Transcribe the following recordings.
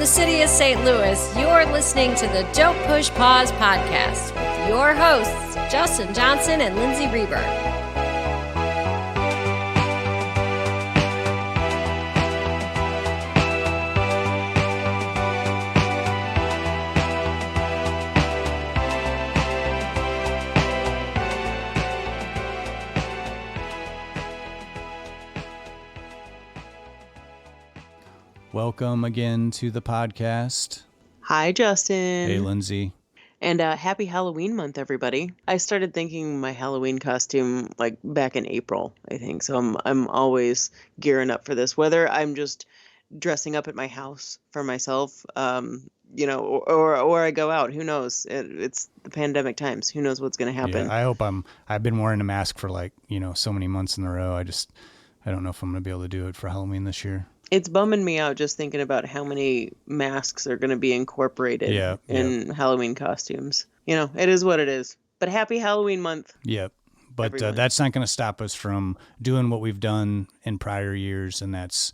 the city of St. Louis, you're listening to the Don't Push Pause podcast with your hosts, Justin Johnson and Lindsay Reber. Welcome again to the podcast. Hi, Justin. Hey, Lindsay. And happy Halloween month, everybody. I started thinking my Halloween costume like back in April, I think. So I'm always gearing up for this, whether I'm just dressing up at my house for myself, or I go out. Who knows? It's the pandemic times. Who knows what's going to happen? Yeah, I hope I've been wearing a mask for so many months in a row. I don't know if I'm going to be able to do it for Halloween this year. It's bumming me out just thinking about how many masks are going to be incorporated in Halloween costumes. You know, it is what it is. But happy Halloween month. Yep. But that's not going to stop us from doing what we've done in prior years, and that's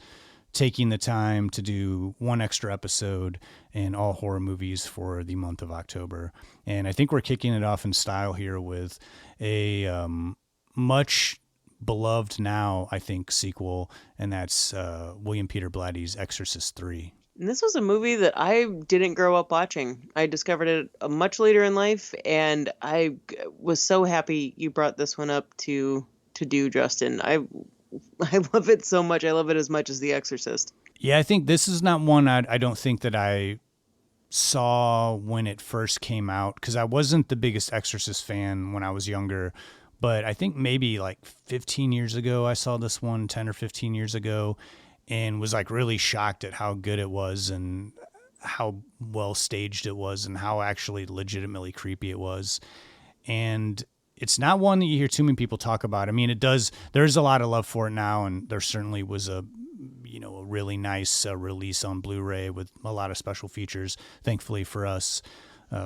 taking the time to do one extra episode in all horror movies for the month of October. And I think we're kicking it off in style here with a much beloved now, I think, sequel, and that's William Peter Blatty's Exorcist III. And this was a movie that I didn't grow up watching. I discovered it much later in life, and I was so happy you brought this one up to do, Justin. I love it so much. I love it as much as The Exorcist. Yeah, I think this is not one I don't think that I saw when it first came out, because I wasn't the biggest Exorcist fan when I was younger. But I think maybe like 15 years ago, I saw this one 10 or 15 years ago and was like really shocked at how good it was and how well staged it was and how actually legitimately creepy it was. And it's not one that you hear too many people talk about. I mean, there's a lot of love for it now. And there certainly was a really nice release on Blu-ray with a lot of special features, thankfully for us,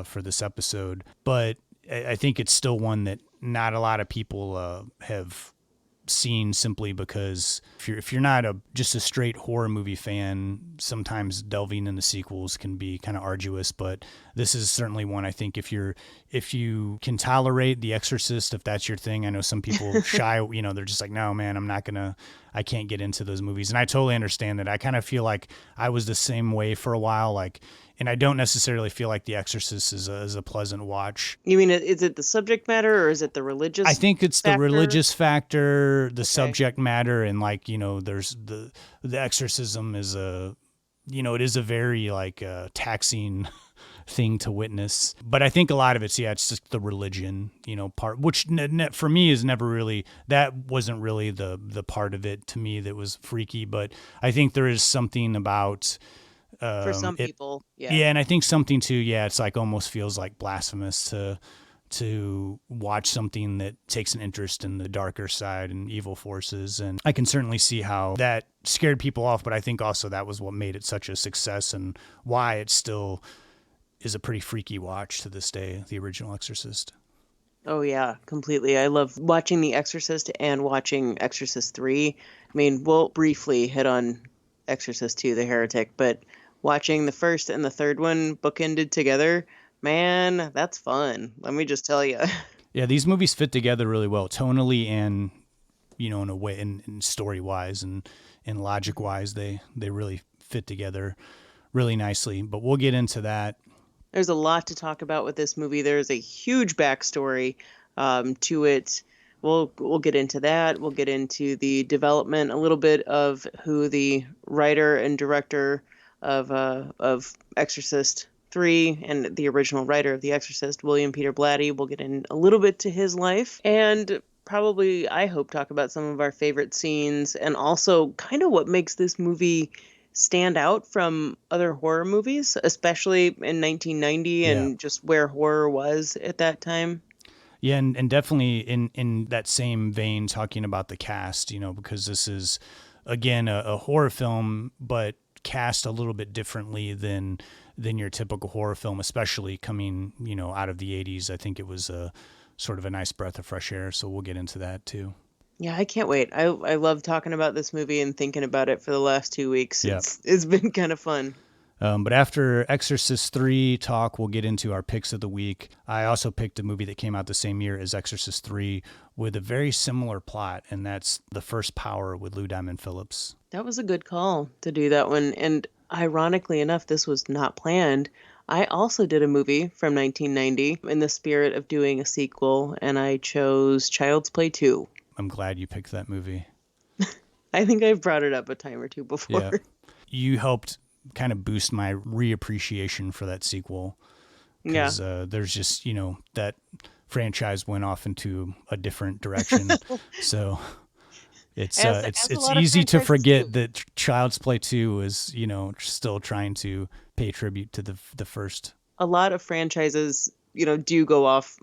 for this episode. But I think it's still one that not a lot of people have seen, simply because if you're not just a straight horror movie fan, sometimes delving into sequels can be kind of arduous. But this is certainly one, I think, if you can tolerate The Exorcist, if that's your thing. I know some people shy, they're just like, no, man, I can't get into those movies. And I totally understand that. I kind of feel like I was the same way for a while, and I don't necessarily feel like The Exorcist is a pleasant watch. You mean, is it the subject matter or is it the religious I think it's factor? The religious factor, the subject matter, and there's the exorcism is it is a very taxing thing to witness. But I think a lot of it's just the religion, part, which for me is never really, that wasn't really the part of it to me that was freaky. But I think there is something about... for some people, yeah. Yeah, and I think something too, it's almost feels like blasphemous to watch something that takes an interest in the darker side and evil forces. And I can certainly see how that scared people off, but I think also that was what made it such a success and why it still is a pretty freaky watch to this day, the original Exorcist. Oh, yeah, completely. I love watching The Exorcist and watching Exorcist III. I mean, we'll briefly hit on Exorcist II, The Heretic, but watching the first and the third one bookended together, man, that's fun. Let me just tell you. Yeah, these movies fit together really well, tonally and, in a way, and story-wise and logic-wise, they really fit together really nicely. But we'll get into that. There's a lot to talk about with this movie. There's a huge backstory to it. We'll get into that. We'll get into the development, a little bit of who the writer and director of Exorcist III and the original writer of The Exorcist, William Peter Blatty. We'll get in a little bit to his life and probably, I hope, talk about some of our favorite scenes and also kind of what makes this movie stand out from other horror movies, especially in 1990 and just where horror was at that time. Yeah, and definitely in that same vein, talking about the cast, because this is, again, a horror film, but cast a little bit differently than your typical horror film, especially coming, out of the 80s. I think it was a sort of a nice breath of fresh air, so we'll get into that too. Yeah, I can't wait. I love talking about this movie and thinking about it for the last 2 weeks. Yeah. It's been kind of fun. But after Exorcist III talk, we'll get into our picks of the week. I also picked a movie that came out the same year as Exorcist III with a very similar plot, and that's The First Power with Lou Diamond Phillips. That was a good call to do that one. And ironically enough, this was not planned. I also did a movie from 1990 in the spirit of doing a sequel, and I chose Child's Play 2. I'm glad you picked that movie. I think I've brought it up a time or two before. Yeah. You helped kind of boost my reappreciation for that sequel. Because there's just, that franchise went off into a different direction. So it's easy to forget that Child's Play 2 is, still trying to pay tribute to the first. A lot of franchises, do go off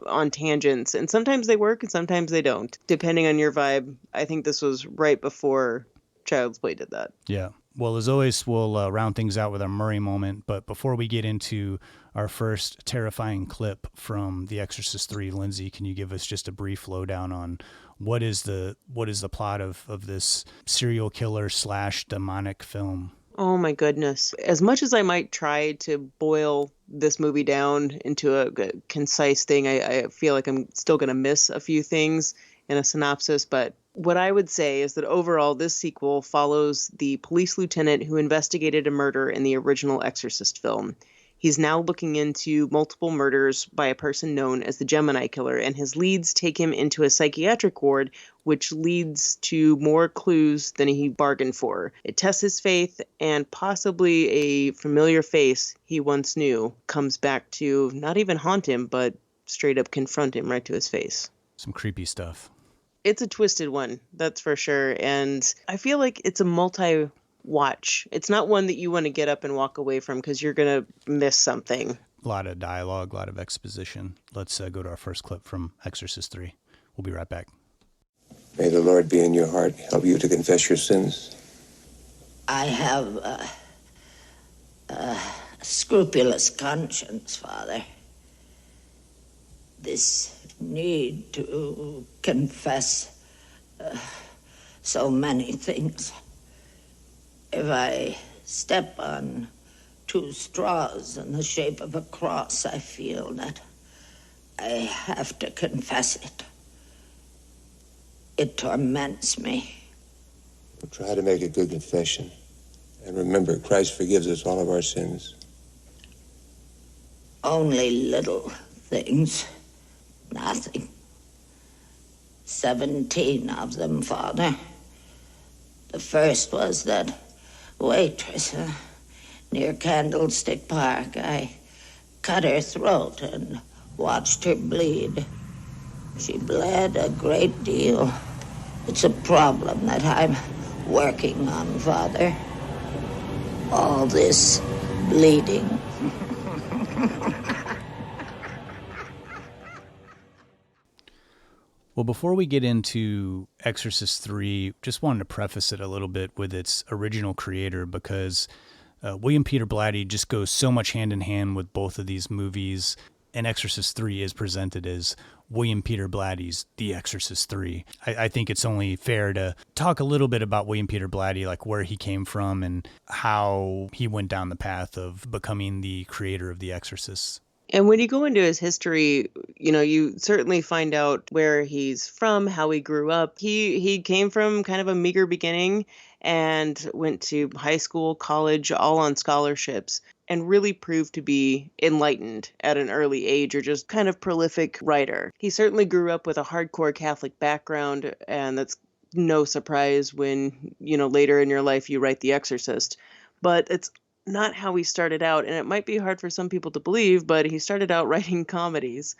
on tangents, and sometimes they work and sometimes they don't, depending on your vibe. I think this was right before Child's Play did that. Yeah. Well, as always, we'll round things out with our Murray moment. But before we get into our first terrifying clip from The Exorcist III, Lindsay, can you give us just a brief lowdown on what is the plot of this serial killer / demonic film? Oh my goodness. As much as I might try to boil this movie down into a concise thing, I feel like I'm still going to miss a few things in a synopsis, but what I would say is that overall, this sequel follows the police lieutenant who investigated a murder in the original Exorcist film. He's now looking into multiple murders by a person known as the Gemini Killer, and his leads take him into a psychiatric ward, which leads to more clues than he bargained for. It tests his faith, and possibly a familiar face he once knew comes back to not even haunt him, but straight up confront him right to his face. Some creepy stuff. It's a twisted one, that's for sure. And I feel like it's a multi-watch. It's not one that you want to get up and walk away from because you're going to miss something. A lot of dialogue, a lot of exposition. Let's go to our first clip from Exorcist III. We'll be right back. May the Lord be in your heart, help you to confess your sins. I have a scrupulous conscience, Father. This need to confess so many things. If I step on 2 straws in the shape of a cross, I feel that I have to confess it. It torments me. We'll try to make a good confession. And remember, Christ forgives us all of our sins. Only little things. Nothing. 17 of them, Father. The first was that waitress near Candlestick Park. I cut her throat and watched her bleed. She bled a great deal. It's a problem that I'm working on, Father. All this bleeding. Well, before we get into Exorcist III, just wanted to preface it a little bit with its original creator because William Peter Blatty just goes so much hand in hand with both of these movies, and Exorcist III is presented as William Peter Blatty's The Exorcist III. I think it's only fair to talk a little bit about William Peter Blatty, like where he came from and how he went down the path of becoming the creator of The Exorcist. And when you go into his history, you certainly find out where he's from, how he grew up. He came from kind of a meager beginning and went to high school, college, all on scholarships, and really proved to be enlightened at an early age, or just kind of prolific writer. He certainly grew up with a hardcore Catholic background, and that's no surprise when, later in your life you write The Exorcist. But it's not how he started out, and it might be hard for some people to believe, but he started out writing comedies.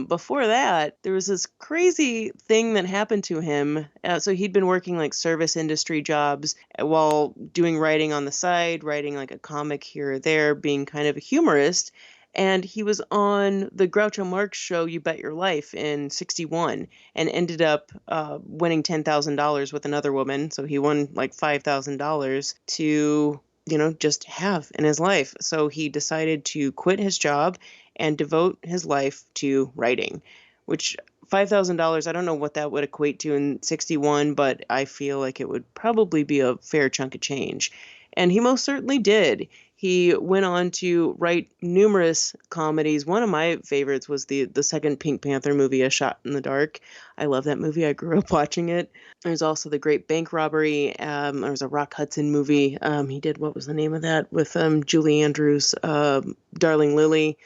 Before that, there was this crazy thing that happened to him. So he'd been working like service industry jobs while doing writing on the side, writing like a comic here or there, being kind of a humorist. And he was on the Groucho Marx show, You Bet Your Life, in '61, and ended up winning $10,000 with another woman. So he won like $5,000 to just have in his life. So he decided to quit his job and devote his life to writing, which $5,000, I don't know what that would equate to in '61, but I feel like it would probably be a fair chunk of change. And he most certainly did. He went on to write numerous comedies. One of my favorites was the second Pink Panther movie, A Shot in the Dark. I love that movie. I grew up watching it. There's also The Great Bank Robbery. There was a Rock Hudson movie. He did, what was the name of that? With Julie Andrews, Darling Lily.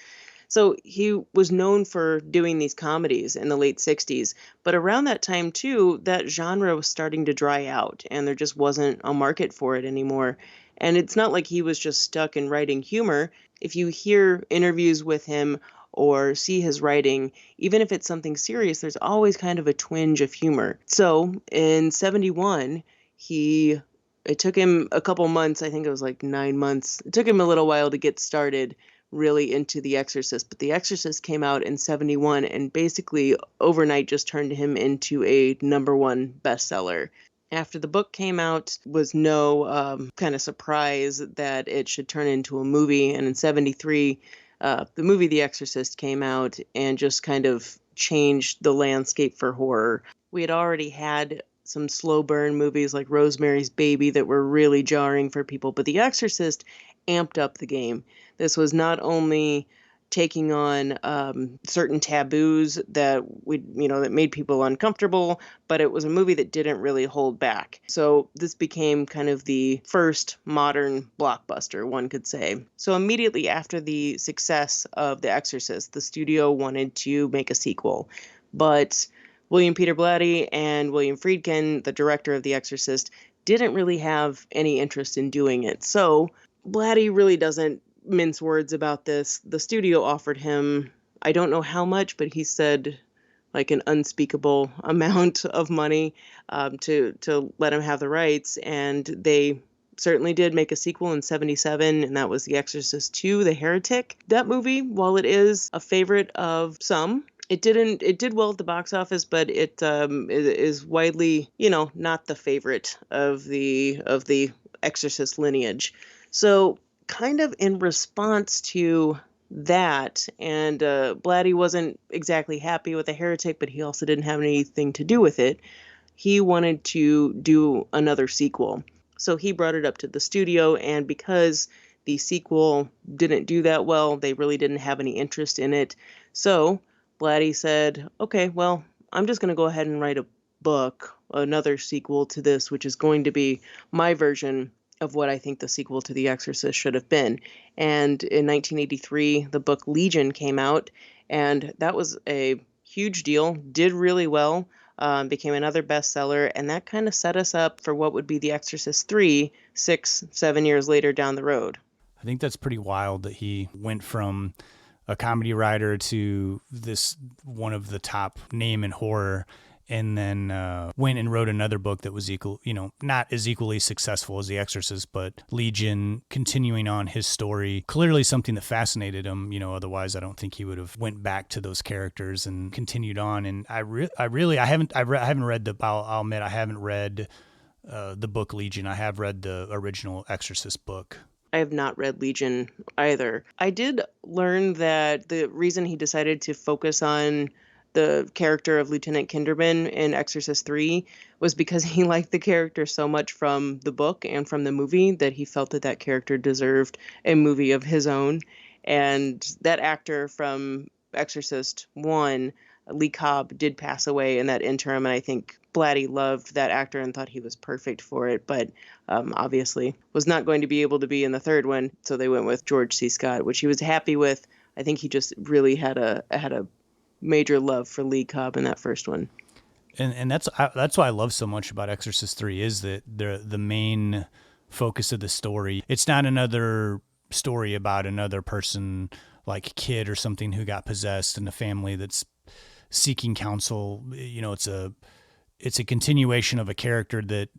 So he was known for doing these comedies in the late 60s. But around that time, too, that genre was starting to dry out, and there just wasn't a market for it anymore. And it's not like he was just stuck in writing humor. If you hear interviews with him or see his writing, even if it's something serious, there's always kind of a twinge of humor. So in 71, it took him a couple months, I think it was like 9 months. It took him a little while to get started really into The Exorcist. But The Exorcist came out in 71 and basically overnight just turned him into a #1 bestseller. After the book came out, was no kind of surprise that it should turn into a movie. And in 73, the movie The Exorcist came out and just kind of changed the landscape for horror. We had already had some slow burn movies like Rosemary's Baby that were really jarring for people, but The Exorcist amped up the game. This was not only taking on certain taboos that that made people uncomfortable, but it was a movie that didn't really hold back. So this became kind of the first modern blockbuster, one could say. So immediately after the success of The Exorcist, the studio wanted to make a sequel, but William Peter Blatty and William Friedkin, the director of The Exorcist, didn't really have any interest in doing it. So Blatty really doesn't mince words about this. The studio offered him, I don't know how much, but he said like an unspeakable amount of money to let him have the rights. And they certainly did make a sequel in 77, and that was The Exorcist II, The Heretic. That movie, while it is a favorite of some, it did well at the box office, but it is widely, not the favorite of the Exorcist lineage. So kind of in response to that, and Blatty wasn't exactly happy with The Heretic, but he also didn't have anything to do with it. He wanted to do another sequel. So he brought it up to the studio, and because the sequel didn't do that well, they really didn't have any interest in it. So Blatty said, okay, well, I'm just going to go ahead and write a book, another sequel to this, which is going to be my version of what I think the sequel to The Exorcist should have been. And in 1983, the book Legion came out, and that was a huge deal, did really well, became another bestseller, and that kind of set us up for what would be The Exorcist III 6-7 years later down the road. I think that's pretty wild that he went from a comedy writer to this one of the top name in horror, and then went and wrote another book that was not as equally successful as The Exorcist, but Legion, continuing on his story. Clearly something that fascinated him, otherwise I don't think he would have went back to those characters and continued on. And I haven't read I'll admit I haven't read the book Legion. I have read the original Exorcist book. I have not read Legion either. I did learn that the reason he decided to focus on the character of Lieutenant Kinderman in Exorcist III was because he liked the character so much from the book and from the movie that he felt that character deserved a movie of his own. And that actor from Exorcist I, Lee Cobb, did pass away in that interim, and I think Blatty loved that actor and thought he was perfect for it, but obviously was not going to be able to be in the third one, so they went with George C. Scott, which he was happy with. I think he just really had a major love for Lee Cobb in that first one. And that's what I love so much about Exorcist III is that the main focus of the story, it's not another story about another person like a kid or something who got possessed in a family that's seeking counsel. It's a continuation of a character that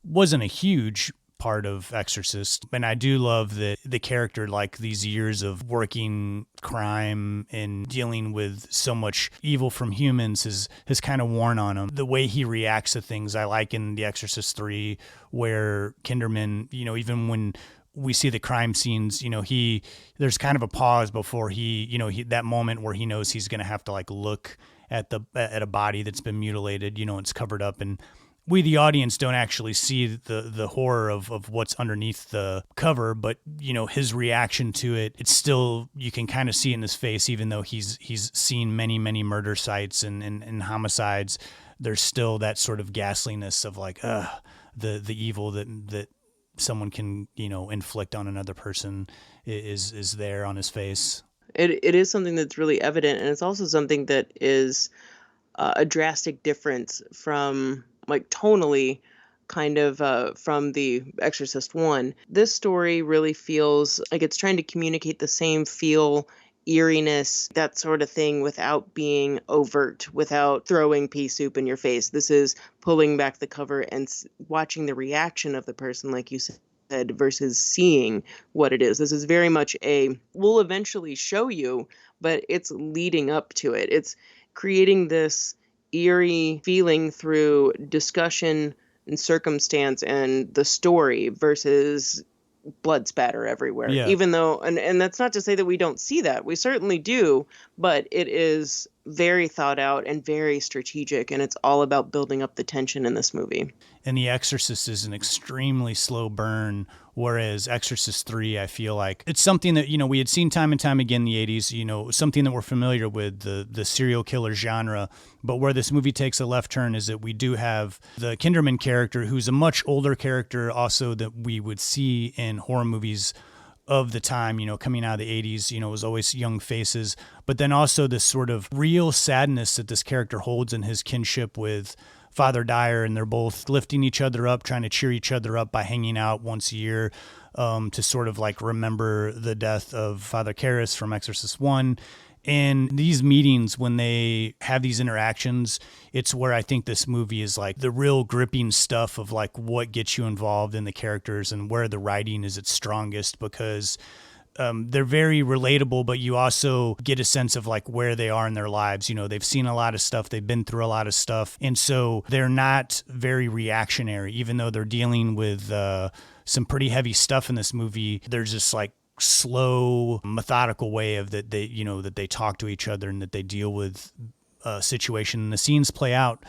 wasn't a huge part of Exorcist. And I do love that the character, like these years of working crime and dealing with so much evil from humans has kind of worn on him. The way he reacts to things, I like in The Exorcist III, where Kinderman, even when we see the crime scenes, there's kind of a pause before he that moment where he knows he's going to have to look at a body that's been mutilated, it's covered up, and we, the audience, don't actually see the horror of what's underneath the cover, but, you know, his reaction to it, it's still, you can kind of see in his face, even though he's seen many, many murder sites and homicides, there's still that sort of ghastliness of like, the evil that someone can, you know, inflict on another person is there on his face. It is something that's really evident, and it's also something that is a drastic difference from, like, tonally, kind of from the Exorcist 1. This story really feels like it's trying to communicate the same feel, eeriness, that sort of thing, without being overt, without throwing pea soup in your face. This is pulling back the cover and watching the reaction of the person, like you said, versus seeing what it is. This is very much we'll eventually show you, but it's leading up to it. It's creating this eerie feeling through discussion and circumstance and the story versus blood spatter everywhere. Yeah. Even though, and that's not to say that we don't see that. We certainly do, but it is very thought out and very strategic, and it's all about building up the tension in this movie. And The Exorcist is an extremely slow burn, whereas Exorcist III, I feel like it's something that, you know, we had seen time and time again in the 80s, you know, something that we're familiar with, the serial killer genre. But where this movie takes a left turn is that we do have the Kinderman character, who's a much older character also that we would see in horror movies of the time, you know, coming out of the 80s, you know, it was always young faces, but then also this sort of real sadness that this character holds in his kinship with Father Dyer, and they're both lifting each other up, trying to cheer each other up by hanging out once a year to sort of like remember the death of Father Karras from Exorcist 1. And these meetings, when they have these interactions, it's where I think this movie is like the real gripping stuff of like what gets you involved in the characters and where the writing is its strongest, because they're very relatable, but you also get a sense of like where they are in their lives. You know, they've seen a lot of stuff, they've been through a lot of stuff. And so they're not very reactionary, even though they're dealing with some pretty heavy stuff in this movie. There's just like slow, methodical way of that they, you know, that they talk to each other and that they deal with a situation. And the scenes play out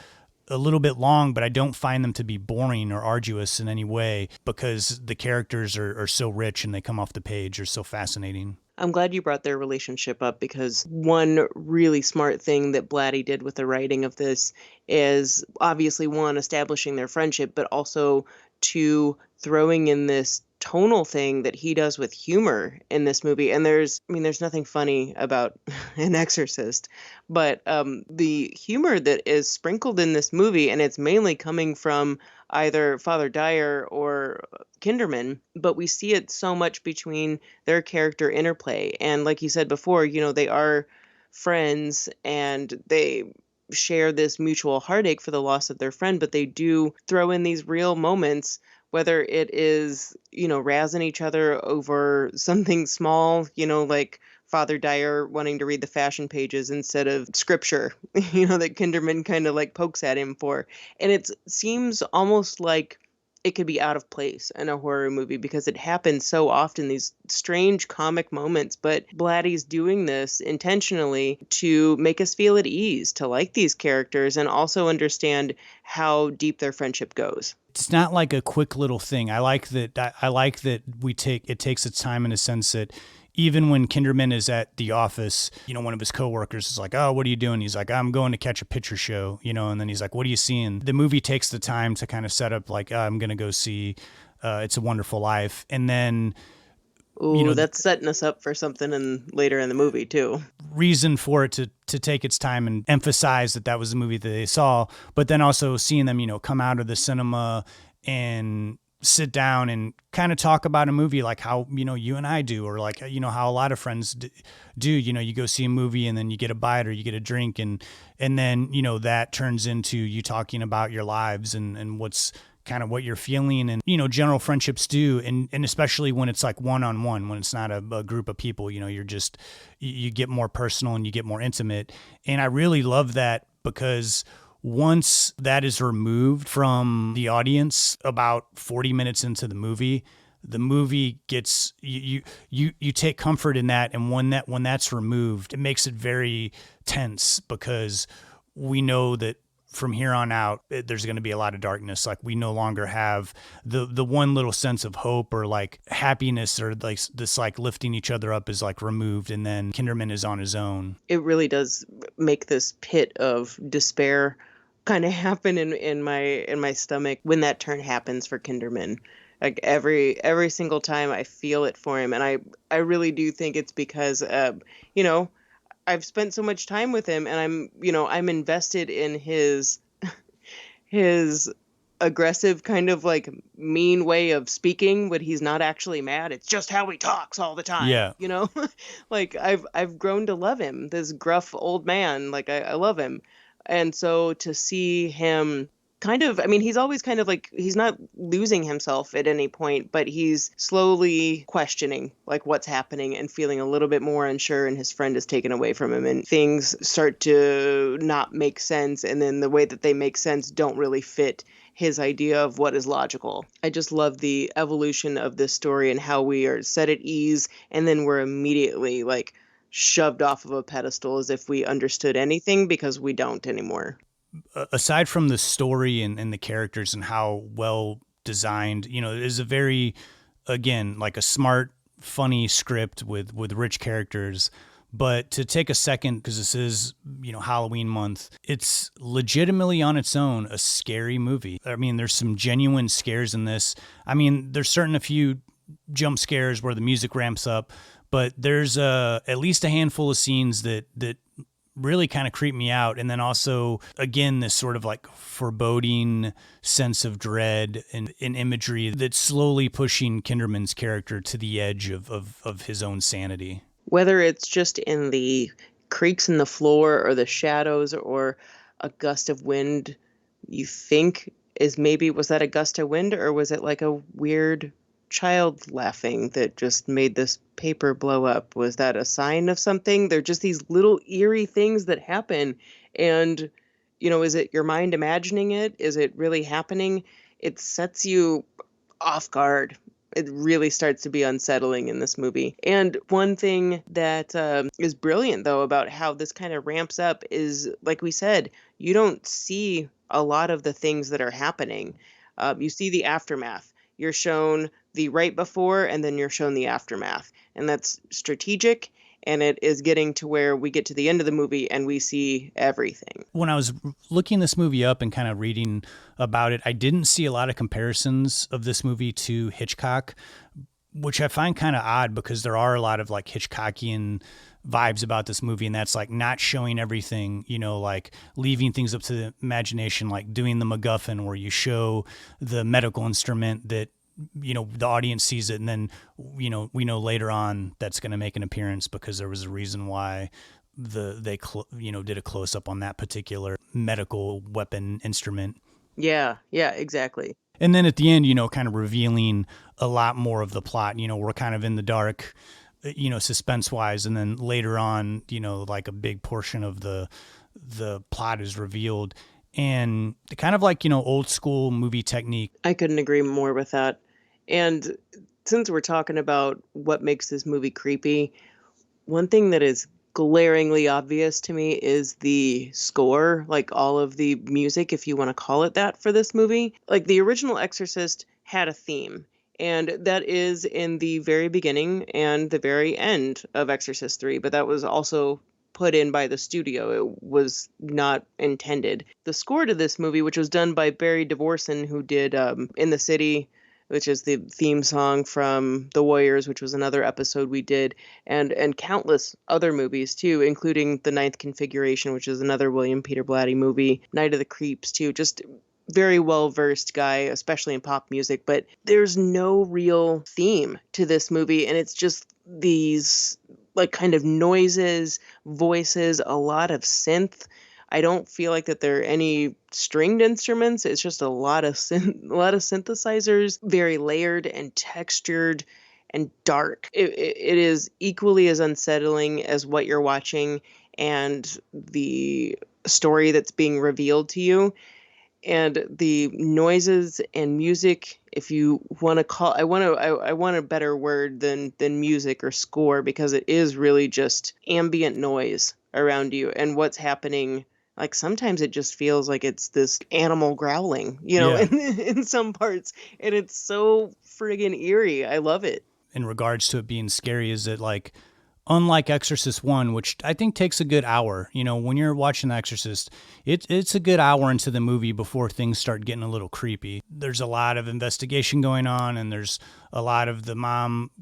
a little bit long, but I don't find them to be boring or arduous in any way, because the characters are so rich and they come off the page are so fascinating. I'm glad you brought their relationship up, because one really smart thing that Blatty did with the writing of this is obviously, one, establishing their friendship, but also two, throwing in this tonal thing that he does with humor in this movie. And there's nothing funny about an exorcist, but the humor that is sprinkled in this movie, and it's mainly coming from either Father Dyer or Kinderman, but we see it so much between their character interplay. And like you said before, you know, they are friends and they share this mutual heartache for the loss of their friend, but they do throw in these real moments, whether it is, you know, razzing each other over something small, you know, like Father Dyer wanting to read the fashion pages instead of scripture, you know, that Kinderman kind of like pokes at him for. And it seems almost like it could be out of place in a horror movie, because it happens so often, these strange comic moments. But Blatty's doing this intentionally to make us feel at ease, to like these characters, and also understand how deep their friendship goes. It's not like a quick little thing. I like that it takes its time, in a sense that even when Kinderman is at the office, you know, one of his coworkers is like, "Oh, what are you doing?" He's like, "I'm going to catch a picture show," you know, and then he's like, "What are you seeing?" The movie takes the time to kind of set up like, "I'm going to go see It's a Wonderful Life." And then, Ooh, you know, that's setting us up for something later in the movie too. Reason for it to take its time and emphasize that was the movie that they saw, but then also seeing them, you know, come out of the cinema and sit down and kind of talk about a movie like how, you know, you and I do, or like, you know, how a lot of friends do, you know, you go see a movie and then you get a bite or you get a drink, and then, you know, that turns into you talking about your lives and what's kind of what you're feeling, and, you know, general friendships do. And especially when it's like one-on-one, when it's not a group of people, you know, you get more personal and you get more intimate. And I really love that, because once that is removed from the audience about 40 minutes into the movie gets, you take comfort in that. And when that's removed, it makes it very tense, because we know that from here on out, there's going to be a lot of darkness. Like we no longer have the one little sense of hope or like happiness or like this like lifting each other up is like removed, and then Kinderman is on his own. It really does make this pit of despair kind of happen in my stomach when that turn happens for Kinderman. Like every single time I feel it for him, and I really do think it's because you know, I've spent so much time with him, and I'm invested in his aggressive kind of like mean way of speaking when he's not actually mad. It's just how he talks all the time. Yeah. You know, like I've grown to love him, this gruff old man. Like I love him. And so to see him kind of, I mean, he's always kind of like, he's not losing himself at any point, but he's slowly questioning like what's happening and feeling a little bit more unsure, and his friend is taken away from him and things start to not make sense. And then the way that they make sense don't really fit his idea of what is logical. I just love the evolution of this story and how we are set at ease, and then we're immediately like shoved off of a pedestal as if we understood anything, because we don't anymore. Aside from the story and the characters and how well designed, you know, it is a very, again, like a smart, funny script with rich characters. But to take a second, because this is, you know, Halloween month, it's legitimately on its own a scary movie. I mean, there's some genuine scares in this. I mean, there's a few jump scares where the music ramps up, but there's at least a handful of scenes that really kind of creep me out. And then also, again, this sort of like foreboding sense of dread and imagery that's slowly pushing Kinderman's character to the edge of his own sanity. Whether it's just in the creaks in the floor or the shadows or a gust of wind, you think is maybe, was that a gust of wind, or was it like a weird child laughing that just made this paper blow up? Was that a sign of something? They're just these little eerie things that happen. And, you know, is it your mind imagining it? Is it really happening? It sets you off guard. It really starts to be unsettling in this movie. And one thing that is brilliant, though, about how this kind of ramps up is, like we said, you don't see a lot of the things that are happening. You see the aftermath. You're shown the right before, and then you're shown the aftermath. And that's strategic, and it is getting to where we get to the end of the movie and we see everything. When I was looking this movie up and kind of reading about it, I didn't see a lot of comparisons of this movie to Hitchcock, which I find kind of odd because there are a lot of like Hitchcockian vibes about this movie, and that's like not showing everything, you know, like leaving things up to the imagination, like doing the MacGuffin where you show the medical instrument that, you know, the audience sees it, and then, you know, we know later on that's going to make an appearance because there was a reason why they did a close up on that particular medical weapon instrument. Yeah, exactly. And then at the end, you know, kind of revealing a lot more of the plot. You know, we're kind of in the dark, you know, suspense wise, and then later on, you know, like a big portion of the plot is revealed. And kind of like, you know, old school movie technique. I couldn't agree more with that. And since we're talking about what makes this movie creepy, one thing that is glaringly obvious to me is the score, like all of the music, if you want to call it that, for this movie. Like the original Exorcist had a theme, and that is in the very beginning and the very end of Exorcist 3, but that was also put in by the studio. It was not intended. The score to this movie, which was done by Barry DeVorson, who did In the City, which is the theme song from The Warriors, which was another episode we did, and countless other movies too, including The Ninth Configuration, which is another William Peter Blatty movie, Night of the Creeps too. Just very well-versed guy, especially in pop music, but there's no real theme to this movie, and it's just these like kind of noises, voices, a lot of synth. I don't feel like that there are any stringed instruments. It's just a lot of synthesizers, very layered and textured and dark. It is equally as unsettling as what you're watching and the story that's being revealed to you. And the noises and music, if you want to call, I want a better word than music or score, because it is really just ambient noise around you and what's happening like sometimes it just feels like it's this animal growling, Yeah. in some parts, and it's so friggin' eerie. I love it. In regards to it being scary, is that like, unlike Exorcist 1, which I think takes a good hour, when you're watching The Exorcist, it's a good hour into the movie before things start getting a little creepy. There's a lot of investigation going on, and there's a lot of the mom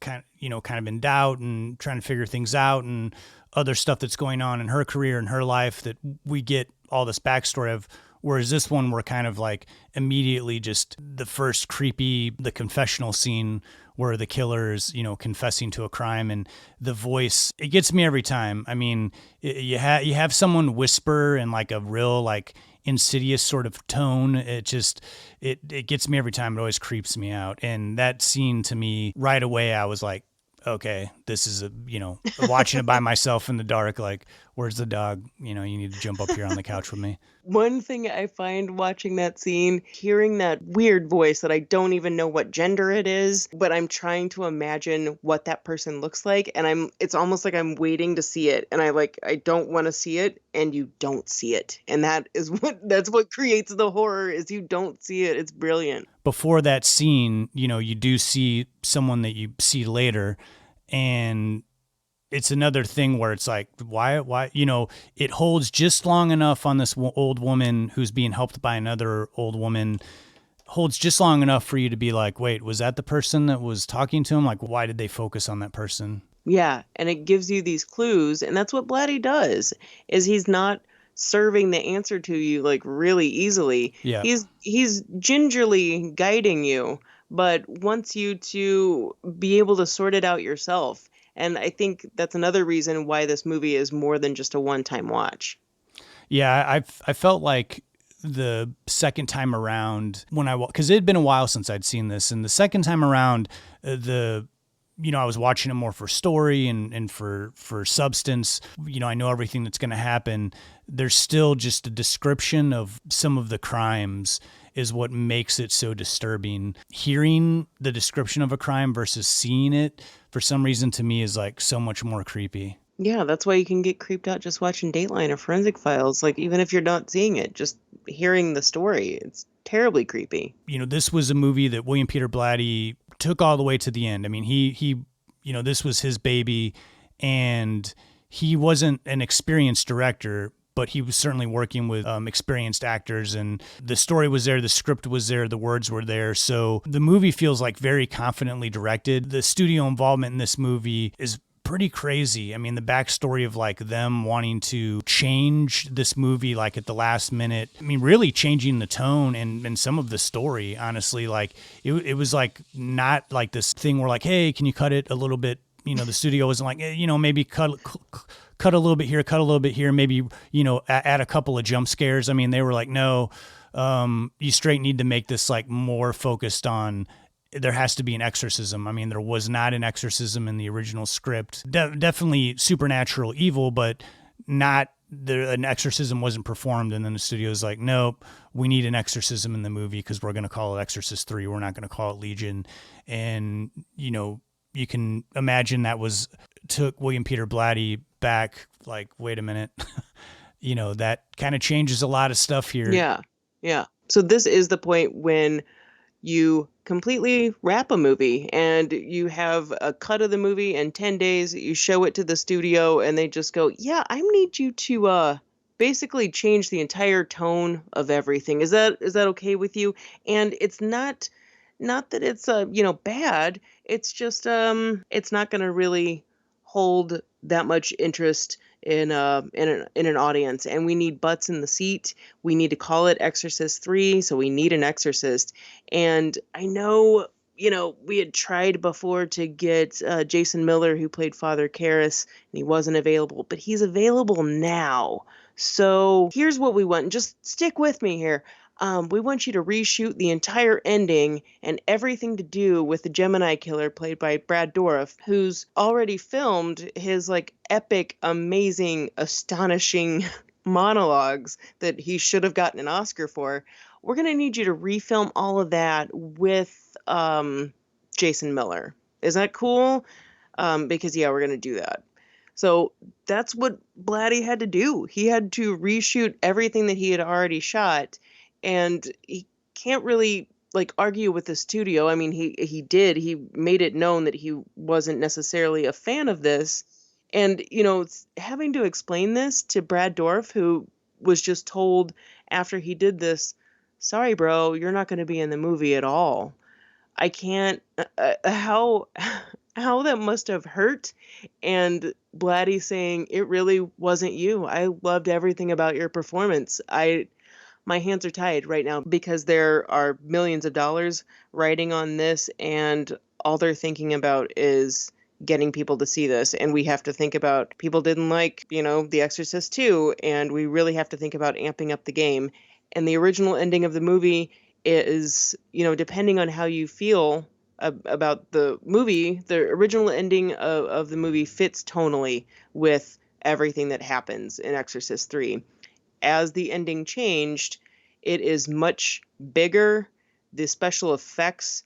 kind of in doubt and trying to figure things out, and other stuff that's going on in her career and her life that we get all this backstory of. Whereas this one, we're kind of like immediately just the first the confessional scene where the killer is, confessing to a crime, and the voice, it gets me every time. I mean, you have someone whisper in like a real like insidious sort of tone. It gets me every time. It always creeps me out. And that scene, to me, right away, I was like, okay, this is watching it by myself in the dark, like, where's the dog? You need to jump up here on the couch with me. One thing I find watching that scene, hearing that weird voice that I don't even know what gender it is, but I'm trying to imagine what that person looks like, and it's almost like I'm waiting to see it, and I don't want to see it, and you don't see it. And that's what creates the horror, is you don't see it. It's brilliant. Before that scene, you do see someone that you see later, and it's another thing where it's like, why, it holds just long enough on this old woman who's being helped by another old woman, holds just long enough for you to be like, wait, was that the person that was talking to him? Like, why did they focus on that person? Yeah, and it gives you these clues, and that's what Blatty does, is he's not serving the answer to you like really easily. Yeah. He's gingerly guiding you, but wants you to be able to sort it out yourself. And I think that's another reason why this movie is more than just a one-time watch. Yeah, I felt like the second time around because it had been a while since I'd seen this, and the second time around, I was watching it more for story and for substance. I know everything that's going to happen. There's still just a description of some of the crimes is what makes it so disturbing. Hearing the description of a crime versus seeing it, for some reason, to me, is like so much more creepy. Yeah, that's why you can get creeped out just watching Dateline or Forensic Files. Like, even if you're not seeing it, just hearing the story, it's terribly creepy. This was a movie that William Peter Blatty took all the way to the end. I mean, he this was his baby, and he wasn't an experienced director, but he was certainly working with experienced actors, and the story was there, the script was there, the words were there. So the movie feels like very confidently directed. The studio involvement in this movie is pretty crazy. I mean, the backstory of like them wanting to change this movie like at the last minute. I mean, really changing the tone and some of the story, honestly. Like it was like not like this thing where like, hey, can you cut it a little bit? The studio wasn't like, maybe cut a little bit here, cut a little bit here, maybe, add a couple of jump scares. I mean, they were like, no, you straight need to make this like more focused on, there has to be an exorcism. I mean, there was not an exorcism in the original script. Definitely supernatural evil, but not an exorcism wasn't performed. And then the studio's like, nope, we need an exorcism in the movie because we're going to call it Exorcist 3. We're not going to call it Legion. And, you can imagine took William Peter Blatty back, like, wait a minute, that kind of changes a lot of stuff here. Yeah. So this is the point when you completely wrap a movie and you have a cut of the movie in 10 days, you show it to the studio and they just go, yeah, I need you to basically change the entire tone of everything. Is that okay with you? And it's not that it's bad. It's just it's not going to really hold that much interest in an audience, and we need butts in the seat. We need to call it Exorcist 3, so we need an exorcist. And I know, we had tried before to get Jason Miller, who played Father Karras, and he wasn't available, but he's available now. So here's what we want. Just stick with me here. We want you to reshoot the entire ending and everything to do with the Gemini killer played by Brad Dourif, who's already filmed his like epic, amazing, astonishing monologues that he should have gotten an Oscar for. We're going to need you to refilm all of that with Jason Miller. Is that cool? Because, yeah, we're going to do that. So that's what Blatty had to do. He had to reshoot everything that he had already shot, and he can't really like argue with the studio. I mean, he did. He made it known that he wasn't necessarily a fan of this. And, having to explain this to Brad Dourif, who was just told after he did this, sorry, bro, you're not going to be in the movie at all. I can't, how that must have hurt. And Blatty saying, it really wasn't you. I loved everything about your performance. My hands are tied right now because there are millions of dollars riding on this, and all they're thinking about is getting people to see this. And we have to think about people didn't like, The Exorcist II, and we really have to think about amping up the game. And the original ending of the movie is, depending on how you feel about the movie, the original ending of the movie fits tonally with everything that happens in Exorcist III. As the ending changed, it is much bigger. The special effects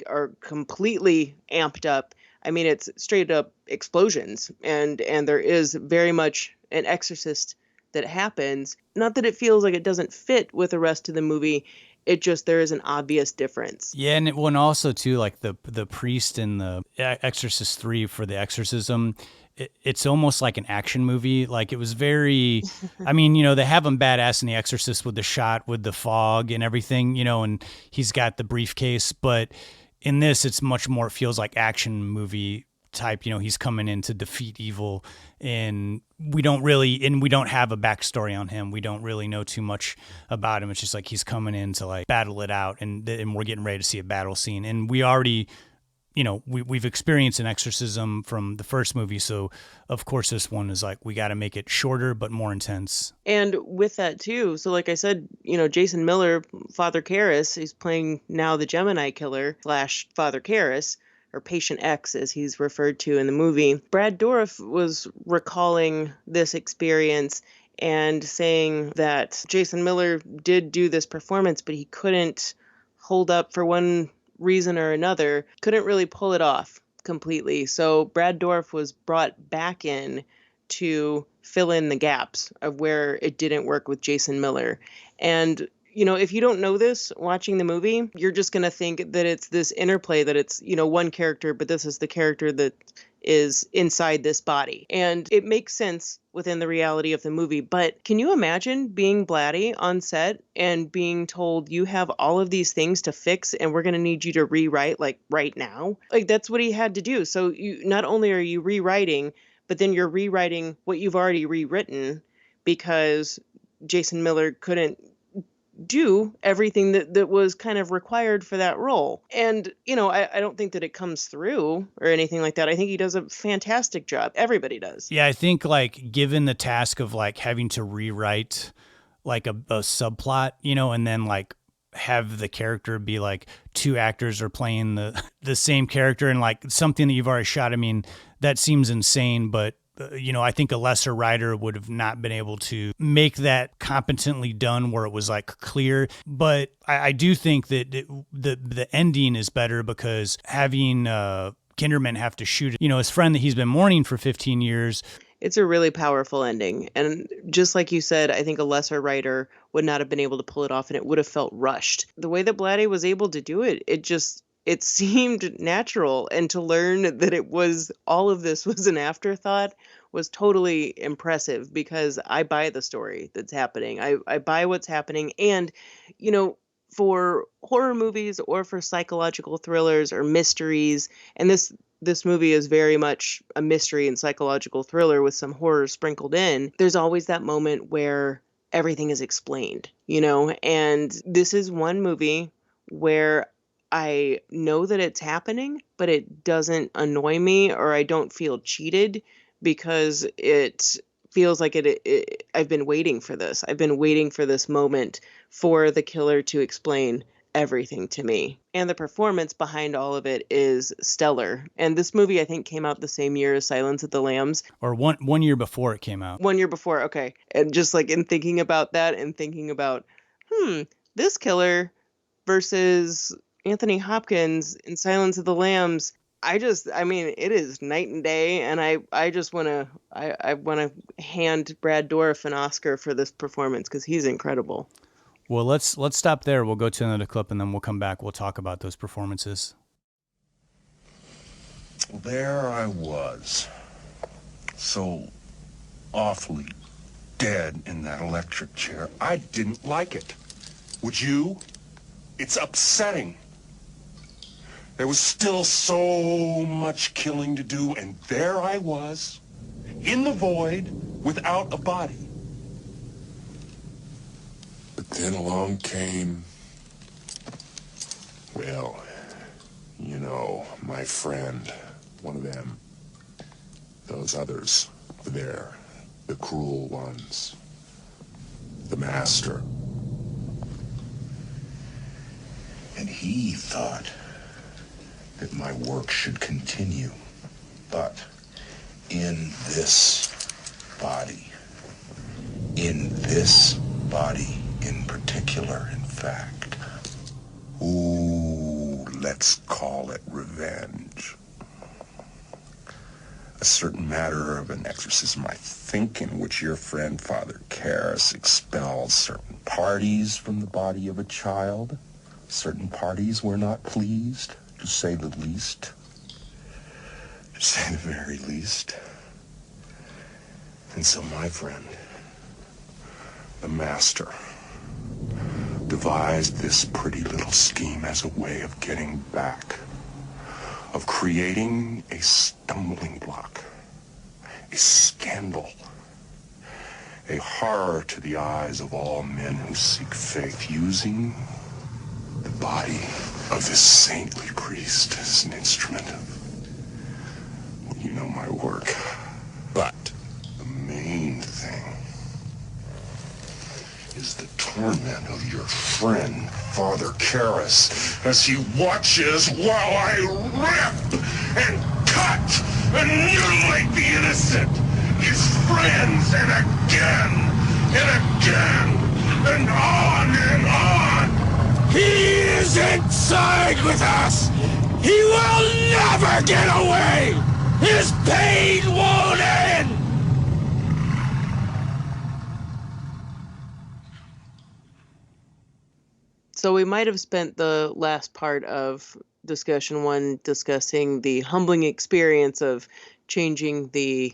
are completely amped up. I mean, it's straight up explosions, and there is very much an exorcist that happens. Not that it feels like it doesn't fit with the rest of the movie. It just, there is an obvious difference. Yeah, and also too, like the priest in the Exorcist III for the exorcism, it's almost like an action movie. Like, it was very, I mean, they have him badass in The Exorcist with the shot with the fog and everything, and he's got the briefcase. But in this, it's much more, it feels like action movie type. He's coming in to defeat evil, and we don't have a backstory on him. We don't really know too much about him. It's just like he's coming in to like battle it out, and we're getting ready to see a battle scene. And we already, we've experienced an exorcism from the first movie, so of course this one is like, we got to make it shorter but more intense. And with that too, so like I said, Jason Miller, Father Karras, he's playing now the Gemini killer / Father Karras, or Patient X as he's referred to in the movie. Brad Dourif was recalling this experience and saying that Jason Miller did do this performance, but he couldn't hold up for one reason or another, couldn't really pull it off completely. So Brad Dourif was brought back in to fill in the gaps of where it didn't work with Jason Miller. And if you don't know this watching the movie, you're just going to think that it's this interplay, that it's, one character, but this is the character that is inside this body. And it makes sense within the reality of the movie. But can you imagine being Blatty on set and being told you have all of these things to fix and we're going to need you to rewrite like right now? Like, that's what he had to do. So you not only are you rewriting, but then you're rewriting what you've already rewritten because Jason Miller couldn't do everything that was kind of required for that role. And, I don't think that it comes through or anything like that. I think he does a fantastic job. Everybody does. Yeah, I think like given the task of like having to rewrite like a subplot, and then like have the character be like two actors are playing the same character and like something that you've already shot. I mean, that seems insane, but I think a lesser writer would have not been able to make that competently done where it was like clear. But I do think that the ending is better because having Kinderman have to shoot, his friend that he's been mourning for 15 years. It's a really powerful ending. And just like you said, I think a lesser writer would not have been able to pull it off and it would have felt rushed. The way that Blatty was able to do it, it seemed natural, and to learn that it was all of this was an afterthought was totally impressive because I buy the story that's happening. I buy what's happening. And, for horror movies or for psychological thrillers or mysteries, and this movie is very much a mystery and psychological thriller with some horror sprinkled in, there's always that moment where everything is explained, and this is one movie where I know that it's happening, but it doesn't annoy me or I don't feel cheated because it feels like I've been waiting for this. I've been waiting for this moment for the killer to explain everything to me. And the performance behind all of it is stellar. And this movie, I think, came out the same year as Silence of the Lambs. Or one year before it came out. 1 year before, okay. And just like in thinking about that and thinking about, this killer versus Anthony Hopkins in Silence of the Lambs, I mean, it is night and day, and I just want to, I want to hand Brad Dourif an Oscar for this performance because he's incredible. Well, let's stop there. We'll go to another clip, and then we'll come back. We'll talk about those performances. There I was, so awfully dead in that electric chair. I didn't like it. Would you? It's upsetting. There was still so much killing to do, and there I was, in the void, without a body. But then along came, well, you know, my friend, one of them, those others there, the cruel ones, the master. And he thought that my work should continue, but in this body in particular, in fact. Ooh, let's call it revenge. A certain matter of an exorcism, I think, in which your friend Father Karras expels certain parties from the body of a child. Certain parties were not pleased, to say the least. To say the very least. And so my friend, the master, devised this pretty little scheme as a way of getting back, of creating a stumbling block, a scandal, a horror to the eyes of all men who seek faith, using the body of this saintly priest as an instrument of, well, you know, my work. But the main thing is the torment of your friend, Father Karras, as he watches while I rip and cut and mutilate the innocent, his friends, and again, and on and on. He is inside with us! He will never get away! His pain won't end! So we might have spent the last part of discussion one discussing the humbling experience of changing the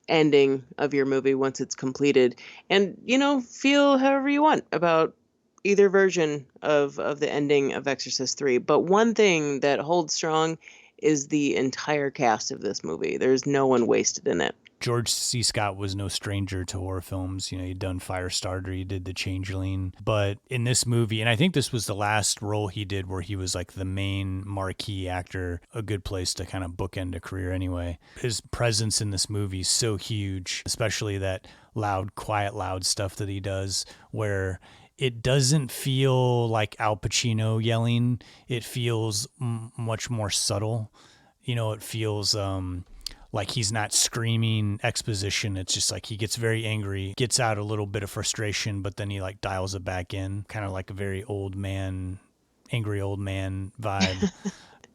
ending of your movie once it's completed. And, you know, feel however you want about either version of the ending of Exorcist 3. But one thing that holds strong is the entire cast of this movie. There's no one wasted in it. George C. Scott was no stranger to horror films. You know, he'd done Firestarter, he did The Changeling. But in this movie, and I think this was the last role he did where he was like the main marquee actor, a good place to kind of bookend a career anyway. His presence in this movie is so huge, especially that loud, quiet, loud stuff that he does where it doesn't feel like Al Pacino yelling. It feels much more subtle. You know, it feels like he's not screaming exposition. It's just like he gets very angry, gets out a little bit of frustration, but then he like dials it back in, kind of like a very old man, angry old man vibe.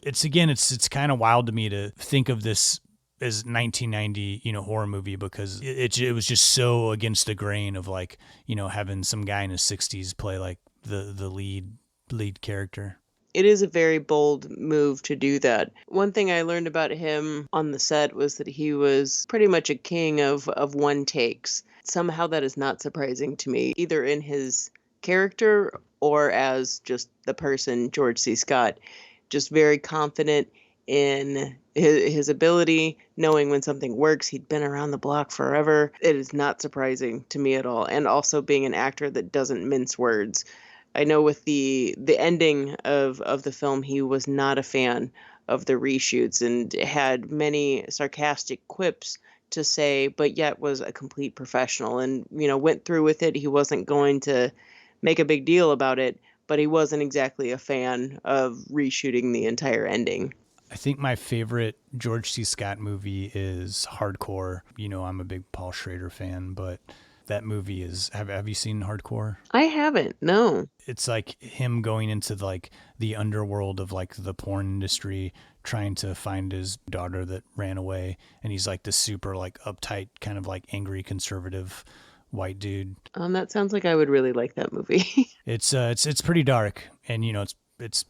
It's kind of wild to me to think of this as 1990, you know, horror movie because it was just so against the grain of like, you know, having some guy in his 60s play like the lead character. It is a very bold move to do that. One thing I learned about him on the set was that he was pretty much a king of one takes. Somehow that is not surprising to me, either in his character or as just the person, George C. Scott. Just very confident in his ability, knowing when something works. He'd been around the block forever. It is not surprising to me at all. And also being an actor that doesn't mince words. I know with the ending of the film, he was not a fan of the reshoots and had many sarcastic quips to say, but yet was a complete professional and, you know, went through with it. He wasn't going to make a big deal about it, but he wasn't exactly a fan of reshooting the entire ending. I think my favorite George C. Scott movie is Hardcore. You know, I'm a big Paul Schrader fan, but That movie is, have you seen Hardcore? I haven't, no. It's like him going into like the underworld of like the porn industry, trying to find his daughter that ran away. And he's like this super like uptight, kind of like angry conservative white dude. That sounds like I would really like that movie. It's pretty dark, and you know, it's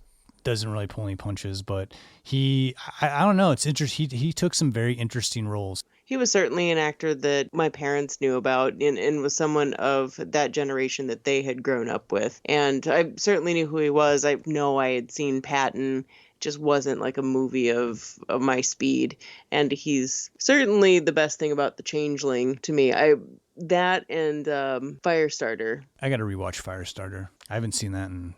doesn't really pull any punches, but I don't know. It's interesting. He took some very interesting roles. He was certainly an actor that my parents knew about and was someone of that generation that they had grown up with. And I certainly knew who he was. I know I had seen Patton. Just wasn't like a movie of my speed. And he's certainly the best thing about The Changeling to me. That and Firestarter. I got to rewatch Firestarter. I haven't seen that in,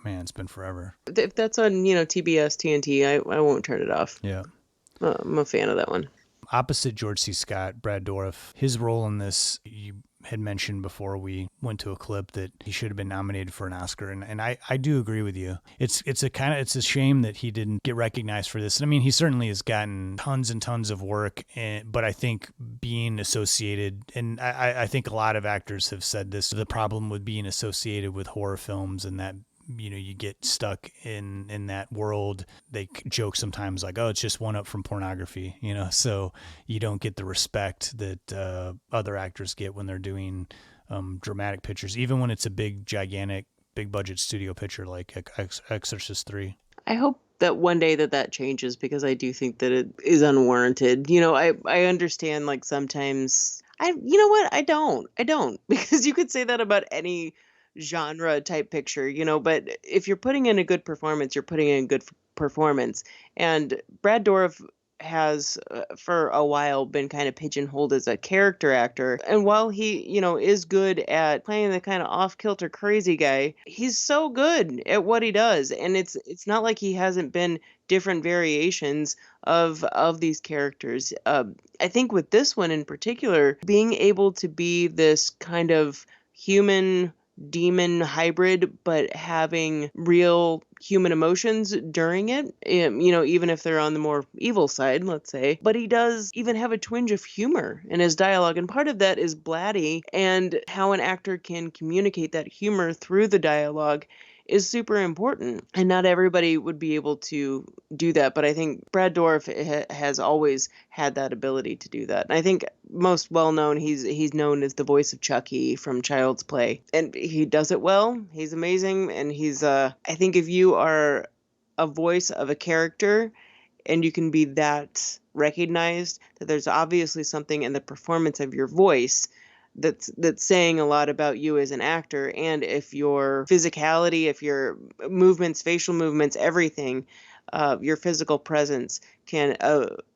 man, it's been forever. If that's on, TBS, TNT, I won't turn it off. Yeah. I'm a fan of that one. Opposite George C. Scott, Brad Dourif, his role in this, you had mentioned before we went to a clip that he should have been nominated for an Oscar, and I do agree with you. It's a shame that he didn't get recognized for this. I mean, he certainly has gotten tons and tons of work, but I think being associated, and I think a lot of actors have said this, the problem with being associated with horror films and that, you know, you get stuck in that world. They joke sometimes like, oh, it's just one up from pornography, you know, so you don't get the respect that other actors get when they're doing dramatic pictures, even when it's a big, gigantic, big budget studio picture like Exorcist III. I hope that one day that changes, because I do think that it is unwarranted. You know, I understand like sometimes you know what? I don't because you could say that about any genre type picture, but if you're putting in a good performance, you're putting in a good performance. And Brad Dourif has for a while been kind of pigeonholed as a character actor. And while he, is good at playing the kind of off-kilter crazy guy, he's so good at what he does. And it's not like he hasn't been different variations of these characters. I think with this one in particular, being able to be this kind of human demon hybrid, but having real human emotions during it, even if they're on the more evil side, let's say. But he does even have a twinge of humor in his dialogue. And part of that is Blatty, and how an actor can communicate that humor through the dialogue is super important. And not everybody would be able to do that. But I think Brad Dourif has always had that ability to do that. And I think most well known, he's known as the voice of Chucky from Child's Play. And he does it well. He's amazing. And he's, I think if you are a voice of a character and you can be that recognized, that there's obviously something in the performance of your voice that's saying a lot about you as an actor. And if your physicality, if your movements, facial movements, everything, your physical presence can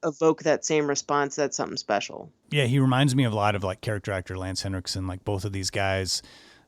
evoke that same response, that's something special. Yeah, he reminds me of a lot of like character actor Lance Henriksen. Like both of these guys,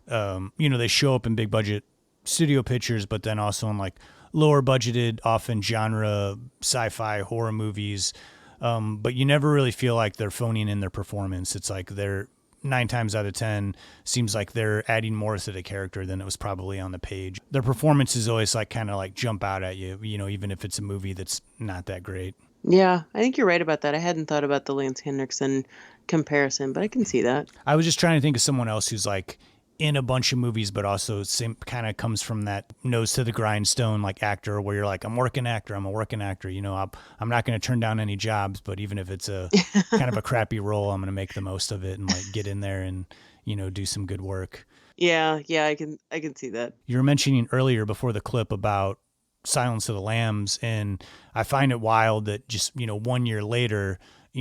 they show up in big budget studio pictures, but then also in like lower budgeted, often genre sci-fi horror movies. But you never really feel like they're phoning in their performance. It's like they're 9 times out of 10 seems like they're adding more to the character than it was probably on the page. Their performances always like kind of like jump out at you, even if it's a movie that's not that great. Yeah, I think you're right about that. I hadn't thought about the Lance Henriksen comparison, but I can see that. I was just trying to think of someone else who's like in a bunch of movies, but also same kind of comes from that nose to the grindstone like actor, where you're like, I'm a working actor. I'm not going to turn down any jobs, but even if it's a kind of a crappy role, I'm going to make the most of it and like get in there and do some good work. Yeah, I can see that. You were mentioning earlier before the clip about Silence of the Lambs, and I find it wild that just 1 year later,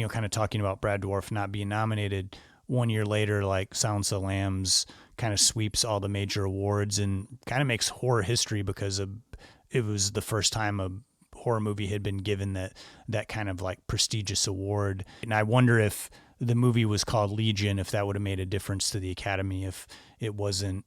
kind of talking about Brad Dourif not being nominated, 1 year later, like Silence of the Lambs kind of sweeps all the major awards and kind of makes horror history, because it was the first time a horror movie had been given that kind of like prestigious award. And I wonder if the movie was called Legion, if that would have made a difference to the Academy, if it wasn't,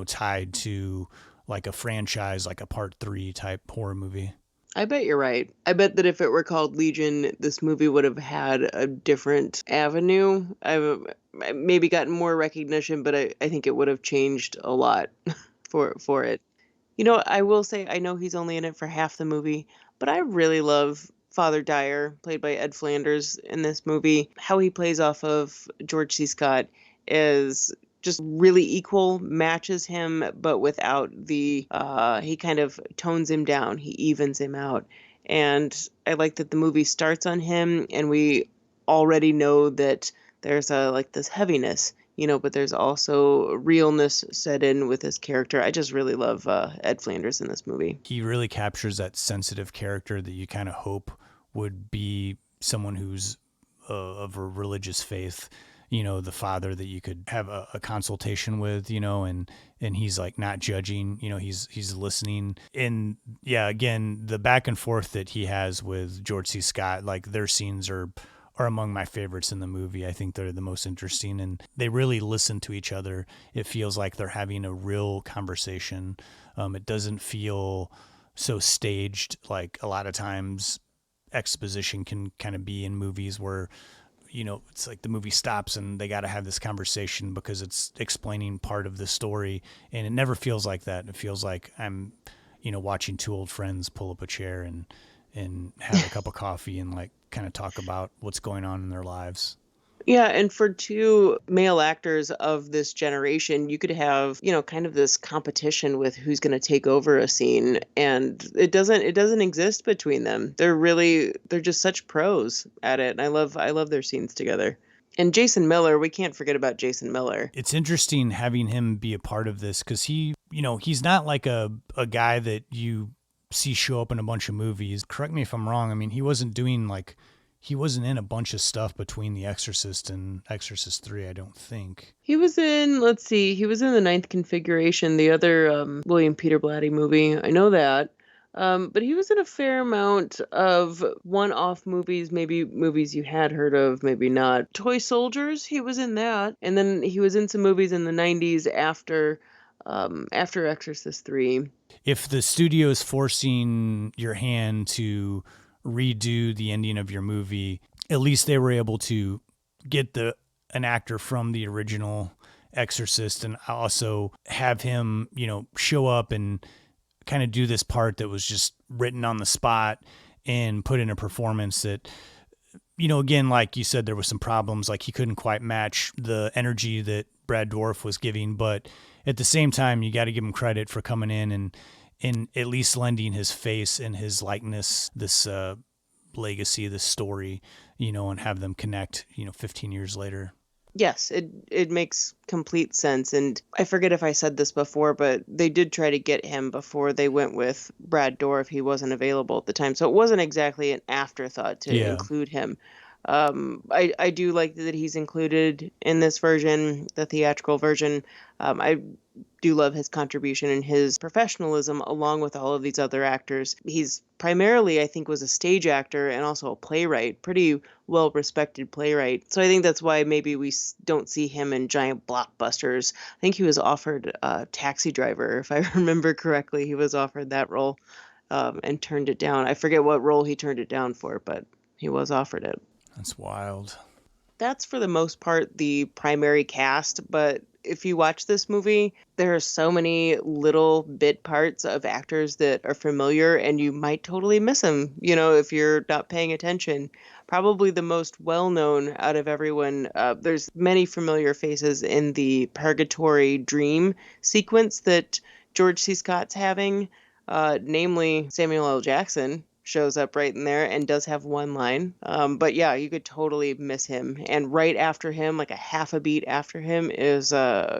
tied to like a franchise, like a Part 3 type horror movie. I bet you're right. I bet that if it were called Legion, this movie would have had a different avenue. I've maybe gotten more recognition, but I think it would have changed a lot for it. I will say, I know he's only in it for half the movie, but I really love Father Dyer, played by Ed Flanders in this movie. How he plays off of George C. Scott is just really equal, matches him, but without the, he kind of tones him down, he evens him out. And I like that the movie starts on him, and we already know that there's this heaviness, but there's also realness set in with his character. I just really love Ed Flanders in this movie. He really captures that sensitive character that you kind of hope would be someone who's of a religious faith, the father that you could have a consultation with, and he's like not judging, he's listening. And yeah, again, the back and forth that he has with George C. Scott, like their scenes are among my favorites in the movie. I think they're the most interesting, and they really listen to each other. It feels like they're having a real conversation. It doesn't feel so staged. Like a lot of times exposition can kind of be in movies where, it's like the movie stops and they got to have this conversation because it's explaining part of the story. And it never feels like that. It feels like I'm, watching two old friends pull up a chair and have a cup of coffee and like kind of talk about what's going on in their lives. Yeah, and for two male actors of this generation, you could have, kind of this competition with who's going to take over a scene, and it doesn't exist between them. They're just such pros at it. And I love their scenes together. And Jason Miller, we can't forget about Jason Miller. It's interesting having him be a part of this because he, he's not like a guy that you see show up in a bunch of movies. Correct me if I'm wrong. I mean, he wasn't in a bunch of stuff between The Exorcist and Exorcist III, I don't think. He was in the Ninth Configuration, the other William Peter Blatty movie. I know that. But he was in a fair amount of one-off movies, maybe movies you had heard of, maybe not. Toy Soldiers, he was in that. And then he was in some movies in the 90s after Exorcist III. If the studio is forcing your hand to redo the ending of your movie, at least they were able to get an actor from the original Exorcist and also have him, show up and kind of do this part that was just written on the spot and put in a performance that, again, like you said, there was some problems, like he couldn't quite match the energy that Brad Dourif was giving, but at the same time, you got to give him credit for coming in and at least lending his face and his likeness, this legacy, this story, and have them connect, 15 years later. Yes, it makes complete sense. And I forget if I said this before, but they did try to get him before they went with Brad Dourif. He wasn't available at the time. So it wasn't exactly an afterthought to include him. I do like that he's included in this version, the theatrical version. I do love his contribution and his professionalism along with all of these other actors. He's primarily, I think, was a stage actor and also a playwright, pretty well-respected playwright. So I think that's why maybe we don't see him in giant blockbusters. I think he was offered Taxi Driver, if I remember correctly. He was offered that role and turned it down. I forget what role he turned it down for, but he was offered it. That's wild. That's for the most part the primary cast, but if you watch this movie, there are so many little bit parts of actors that are familiar and you might totally miss them, if you're not paying attention. Probably the most well-known out of everyone, there's many familiar faces in the Purgatory Dream sequence that George C. Scott's having, namely Samuel L. Jackson shows up right in there and does have one line. But yeah, you could totally miss him. And right after him, like a half a beat after him, is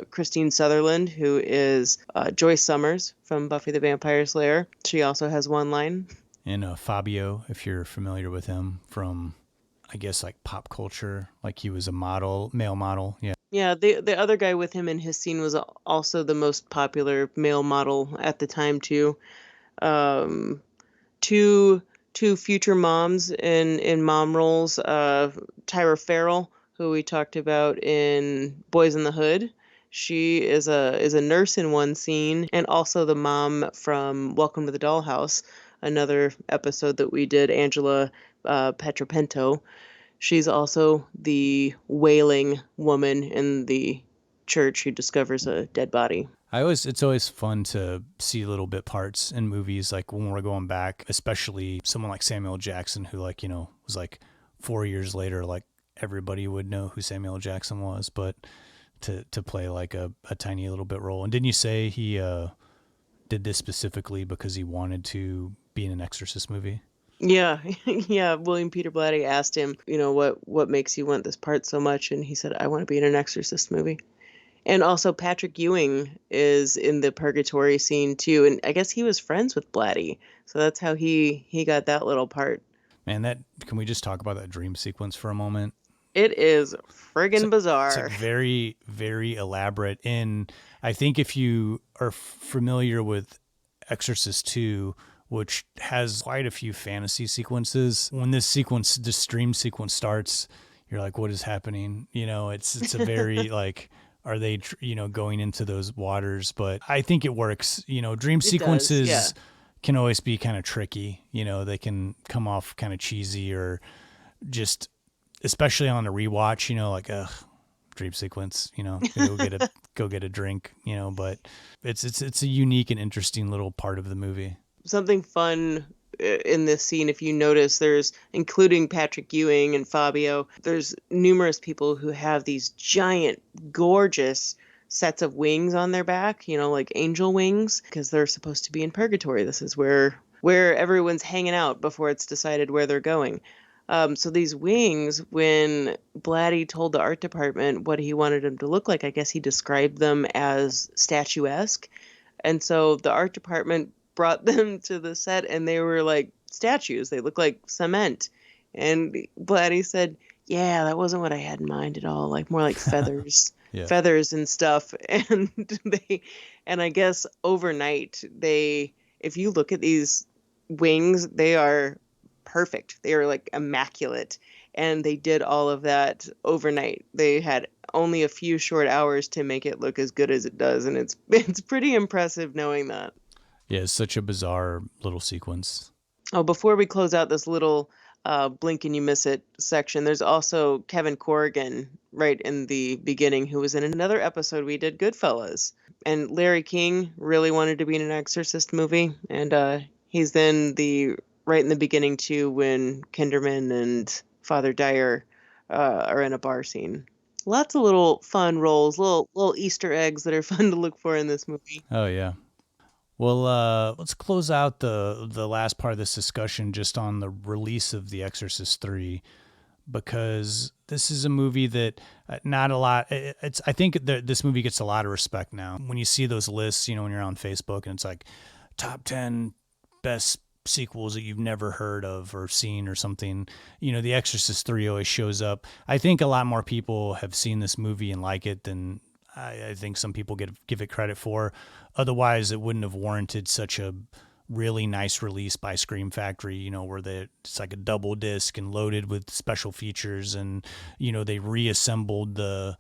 Christine Sutherland, who is Joyce Summers from Buffy the Vampire Slayer. She also has one line. And Fabio, if you're familiar with him from, I guess, like pop culture, like he was a male model. Yeah. Yeah, the other guy with him in his scene was also the most popular male model at the time, too. Two future moms in mom roles. Tyra Farrell, who we talked about in Boys in the Hood. She is a nurse in one scene, and also the mom from Welcome to the Dollhouse, another episode that we did, Angela Petropento. She's also the wailing woman in the church who discovers a dead body. It's always fun to see little bit parts in movies, like when we're going back, especially someone like Samuel Jackson, who was like 4 years later, like everybody would know who Samuel Jackson was. But to play like a tiny little bit role. And didn't you say he did this specifically because he wanted to be in an Exorcist movie? Yeah, yeah. William Peter Blatty asked him, what makes you want this part so much? And he said, I want to be in an Exorcist movie. And also Patrick Ewing is in the purgatory scene too. And I guess he was friends with Blatty. So that's how he got that little part. Man, can we just talk about that dream sequence for a moment? It is friggin' bizarre. It's like very, very elaborate. And I think if you are familiar with Exorcist II, which has quite a few fantasy sequences, when this dream sequence starts, you're like, what is happening? It's a very like, are they, going into those waters? But I think it works. Dream sequences can always be kind of tricky. They can come off kind of cheesy or just, especially on a rewatch, like, dream sequence, go get a drink, but it's a unique and interesting little part of the movie. Something fun in this scene, if you notice, including Patrick Ewing and Fabio, there's numerous people who have these giant, gorgeous sets of wings on their back, like angel wings, because they're supposed to be in purgatory. This is where everyone's hanging out before it's decided where they're going. So these wings, when Blatty told the art department what he wanted them to look like, I guess he described them as statuesque. And so the art department brought them to the set and they were like statues. They look like cement. And Blatty said, yeah, that wasn't what I had in mind at all. Like more like feathers, feathers and stuff. And I guess overnight if you look at these wings, they are perfect. They are like immaculate. And they did all of that overnight. They had only a few short hours to make it look as good as it does. And it's pretty impressive knowing that. Yeah, it's such a bizarre little sequence. Oh, before we close out this little blink and you miss it section, there's also Kevin Corrigan right in the beginning, who was in another episode we did, Goodfellas. And Larry King really wanted to be in an Exorcist movie. And he's then right in the beginning too, when Kinderman and Father Dyer are in a bar scene. Lots of little fun roles, little Easter eggs that are fun to look for in this movie. Oh, yeah. Well, let's close out the last part of this discussion just on the release of The Exorcist III, because this is a movie that not a lot. I think this movie gets a lot of respect now. When you see those lists, when you're on Facebook and it's like top 10 best sequels that you've never heard of or seen or something, The Exorcist III always shows up. I think a lot more people have seen this movie and like it than I think some people give it credit for. Otherwise, it wouldn't have warranted such a really nice release by Scream Factory, where it's like a double disc and loaded with special features, and they reassembled the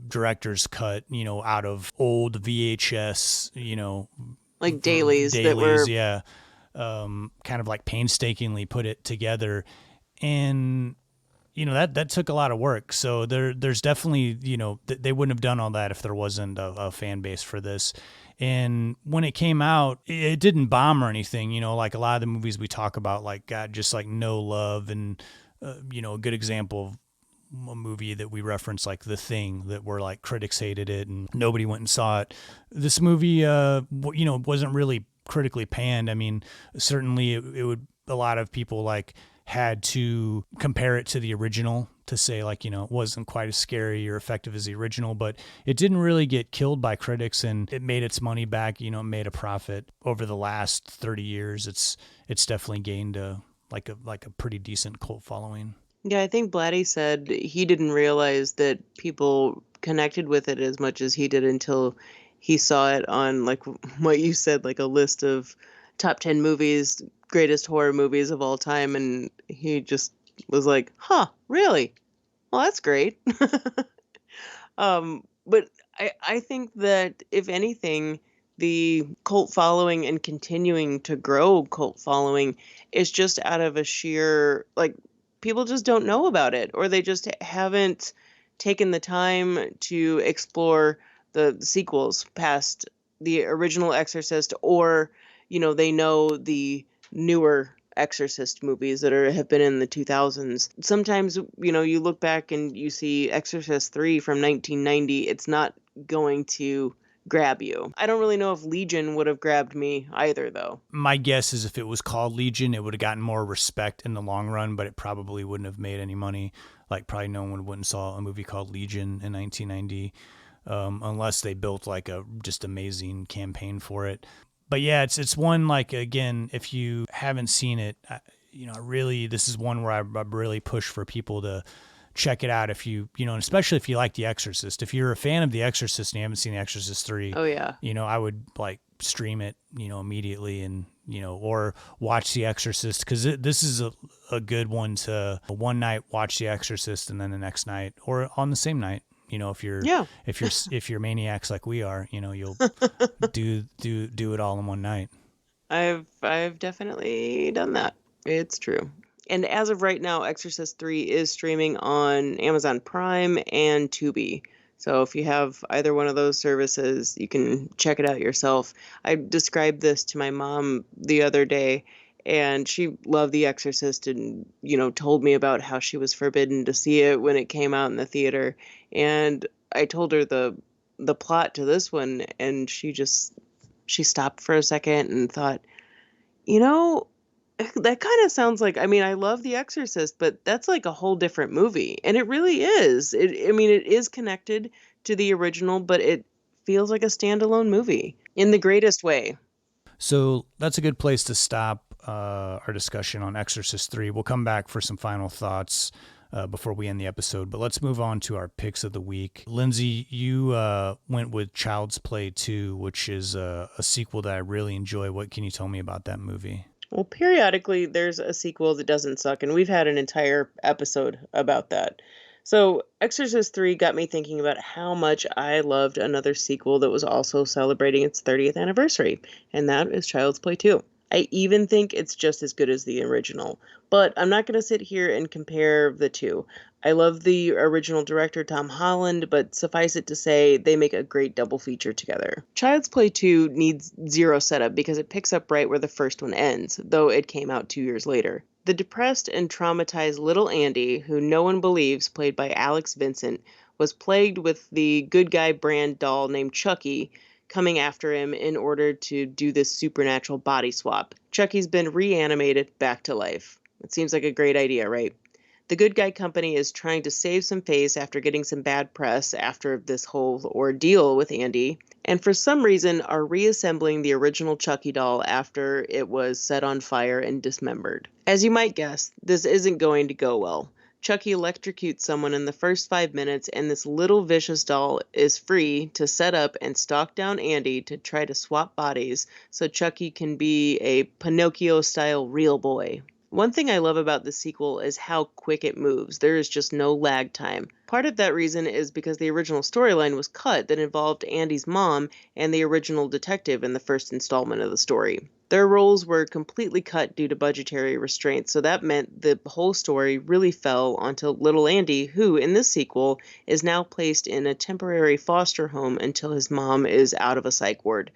director's cut, out of old VHS, like dailies that were kind of like painstakingly put it together. And that took a lot of work. So there's definitely, they wouldn't have done all that if there wasn't a fan base for this. And when it came out, it didn't bomb or anything, like a lot of the movies we talk about, like got just like no love. And, a good example of a movie that we reference, like The Thing, that were like critics hated it and nobody went and saw it. This movie, wasn't really critically panned. I mean, certainly it would, a lot of people like had to compare it to the original to say like, it wasn't quite as scary or effective as the original, but it didn't really get killed by critics and it made its money back, it made a profit over the last 30 years. It's definitely gained a pretty decent cult following. Yeah, I think Blatty said he didn't realize that people connected with it as much as he did until he saw it on, like what you said, like a list of top 10 movies, greatest horror movies of all time. And he just was like, huh, really? Well, that's great. But I think that if anything, the cult following and continuing to grow cult following is just out of a sheer, like, people just don't know about it, or they just haven't taken the time to explore the sequels past the original Exorcist, or, they know the newer Exorcist movies that have been in the 2000s. Sometimes, you look back and you see Exorcist III from 1990, it's not going to grab you. I don't really know if Legion would have grabbed me either, though. My guess is if it was called Legion, it would have gotten more respect in the long run, but it probably wouldn't have made any money. Like, probably no one wouldn't saw a movie called Legion in 1990, unless they built like a just amazing campaign for it. But yeah, it's one, like, again, if you haven't seen it, really, this is one where I really push for people to check it out if you especially if you like The Exorcist. If you're a fan of The Exorcist and you haven't seen The Exorcist 3, oh yeah, I would like stream it, immediately, and or watch The Exorcist, because this is a good one to one night watch The Exorcist and then the next night or on the same night. If you're maniacs like we are, you'll do it all in one night. I've definitely done that. It's true. And as of right now, Exorcist 3 is streaming on Amazon Prime and Tubi. So if you have either one of those services, you can check it out yourself. I described this to my mom the other day, and she loved The Exorcist and, told me about how she was forbidden to see it when it came out in the theater. And I told her the plot to this one, and she stopped for a second and thought, that kind of sounds like, I love The Exorcist, but that's like a whole different movie. And it really is. It is connected to the original, but it feels like a standalone movie in the greatest way. So that's a good place to stop our discussion on Exorcist 3. We'll come back for some final thoughts before we end the episode, but let's move on to our picks of the week. Lindsay, you went with Child's Play 2, which is a sequel that I really enjoy. What can you tell me about that movie? Well, periodically there's a sequel that doesn't suck, and we've had an entire episode about that. So Exorcist 3 got me thinking about how much I loved another sequel that was also celebrating its 30th anniversary, and that is Child's Play 2. I even think it's just as good as the original, but I'm not going to sit here and compare the two. I love the original director, Tom Holland, but suffice it to say, they make a great double feature together. Child's Play 2 needs zero setup because it picks up right where the first one ends, though it came out 2 years later. The depressed and traumatized little Andy, who no one believes, played by Alex Vincent, was plagued with the good guy brand doll named Chucky, coming after him in order to do this supernatural body swap. Chucky's been reanimated back to life. It seems like a great idea, right? The good guy company is trying to save some face after getting some bad press after this whole ordeal with Andy, and for some reason are reassembling the original Chucky doll after it was set on fire and dismembered. As you might guess, this isn't going to go well. Chucky electrocutes someone in the first 5 minutes, and this little vicious doll is free to set up and stalk down Andy to try to swap bodies so Chucky can be a Pinocchio-style real boy. One thing I love about the sequel is how quick it moves. There is just no lag time. Part of that reason is because the original storyline was cut that involved Andy's mom and the original detective in the first installment of the story. Their roles were completely cut due to budgetary restraints, so that meant the whole story really fell onto little Andy, who, in this sequel, is now placed in a temporary foster home until his mom is out of a psych ward.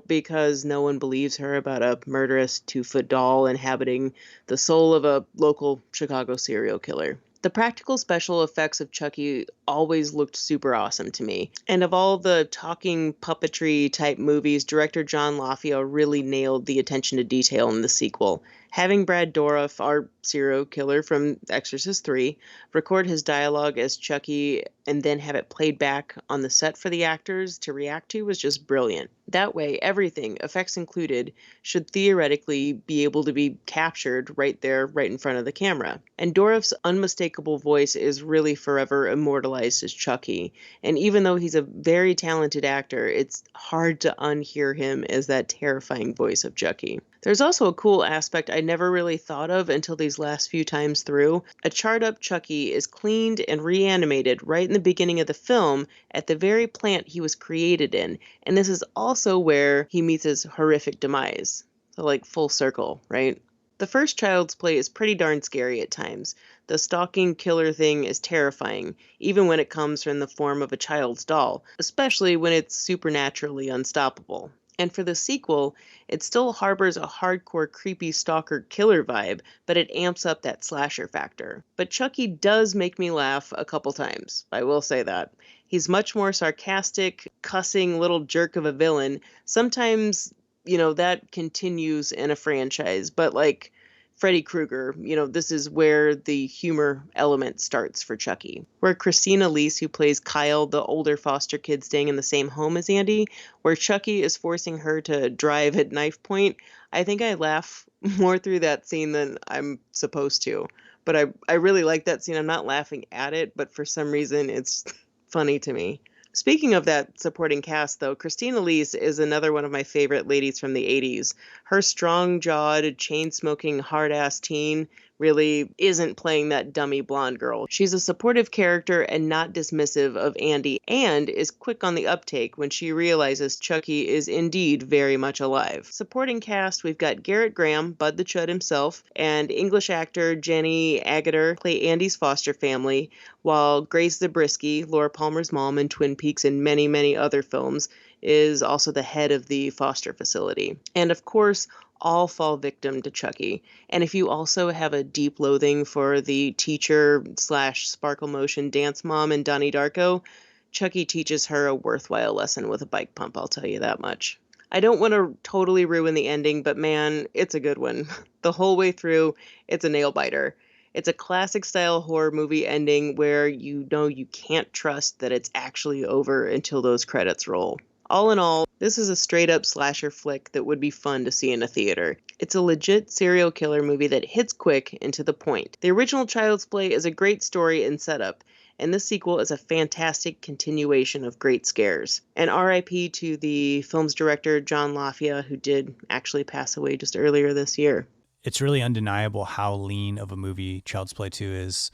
Because no one believes her about a murderous 2-foot doll inhabiting the soul of a local Chicago serial killer. The practical special effects of Chucky always looked super awesome to me. And of all the talking puppetry type movies, director John LaFia really nailed the attention to detail in the sequel. Having Brad Dourif, our serial killer from Exorcist III, record his dialogue as Chucky and then have it played back on the set for the actors to react to was just brilliant. That way, everything, effects included, should theoretically be able to be captured right there, right in front of the camera. And Dourif's unmistakable voice is really forever immortalized as Chucky. And even though he's a very talented actor, it's hard to unhear him as that terrifying voice of Chucky. There's also a cool aspect I never really thought of until these last few times through. A charred up Chucky is cleaned and reanimated right in the beginning of the film at the very plant he was created in. And this is also where he meets his horrific demise. So like full circle, right? The first Child's Play is pretty darn scary at times. The stalking killer thing is terrifying, even when it comes from the form of a child's doll, especially when it's supernaturally unstoppable. And for the sequel, it still harbors a hardcore creepy stalker killer vibe, but it amps up that slasher factor. But Chucky does make me laugh a couple times, I will say that. He's much more sarcastic, cussing little jerk of a villain. Sometimes, that continues in a franchise, but like Freddy Krueger, this is where the humor element starts for Chucky. Where Christina Leese, who plays Kyle, the older foster kid staying in the same home as Andy, where Chucky is forcing her to drive at knife point, I think I laugh more through that scene than I'm supposed to. But I really like that scene. I'm not laughing at it, but for some reason it's funny to me. Speaking of that supporting cast, though, Christina Leese is another one of my favorite ladies from the 80s. Her strong-jawed, chain-smoking, hard-ass teen really isn't playing that dummy blonde girl. She's a supportive character and not dismissive of Andy, and is quick on the uptake when she realizes Chucky is indeed very much alive. Supporting cast, we've got Garrett Graham, Bud the Chud himself, and English actor Jenny Agutter play Andy's foster family, while Grace Zabriskie, Laura Palmer's mom in Twin Peaks and many, many other films, is also the head of the foster facility. And of course, all fall victim to Chucky. And if you also have a deep loathing for the teacher / sparkle motion dance mom in Donnie Darko, Chucky teaches her a worthwhile lesson with a bike pump, I'll tell you that much. I don't want to totally ruin the ending, but man, it's a good one. The whole way through, it's a nail biter. It's a classic style horror movie ending where you know you can't trust that it's actually over until those credits roll. All in all, this is a straight-up slasher flick that would be fun to see in a theater. It's a legit serial killer movie that hits quick and to the point. The original Child's Play is a great story and setup, and this sequel is a fantastic continuation of great scares. And RIP to the film's director, John Lafia, who did actually pass away just earlier this year. It's really undeniable how lean of a movie Child's Play 2 is.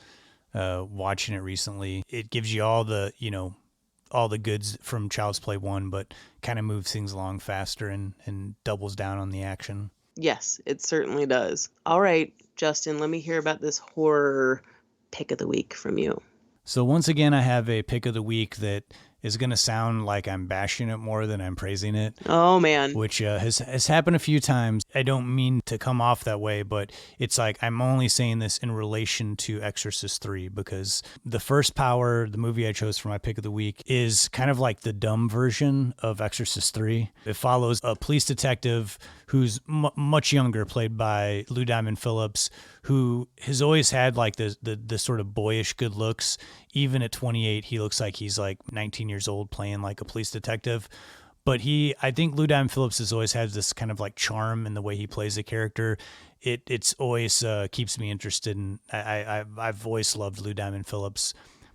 Watching it recently, it gives you all the goods from Child's Play 1, but kind of moves things along faster and doubles down on the action. Yes, it certainly does. All right, Justin, let me hear about this horror pick of the week from you. So once again, I have a pick of the week that is going to sound like I'm bashing it more than I'm praising it. Oh, man. Which has happened a few times. I don't mean to come off that way, but it's like I'm only saying this in relation to Exorcist III, because the first Power, the movie I chose for my pick of the week, is kind of like the dumb version of Exorcist III. It follows a police detective who's much younger, played by Lou Diamond Phillips, who has always had like the sort of boyish good looks. Even at 28, he looks like he's like 19 years old playing like a police detective. But I think Lou Diamond Phillips has always had this kind of like charm in the way he plays a character. It's always keeps me interested, and I've always loved Lou Diamond Phillips.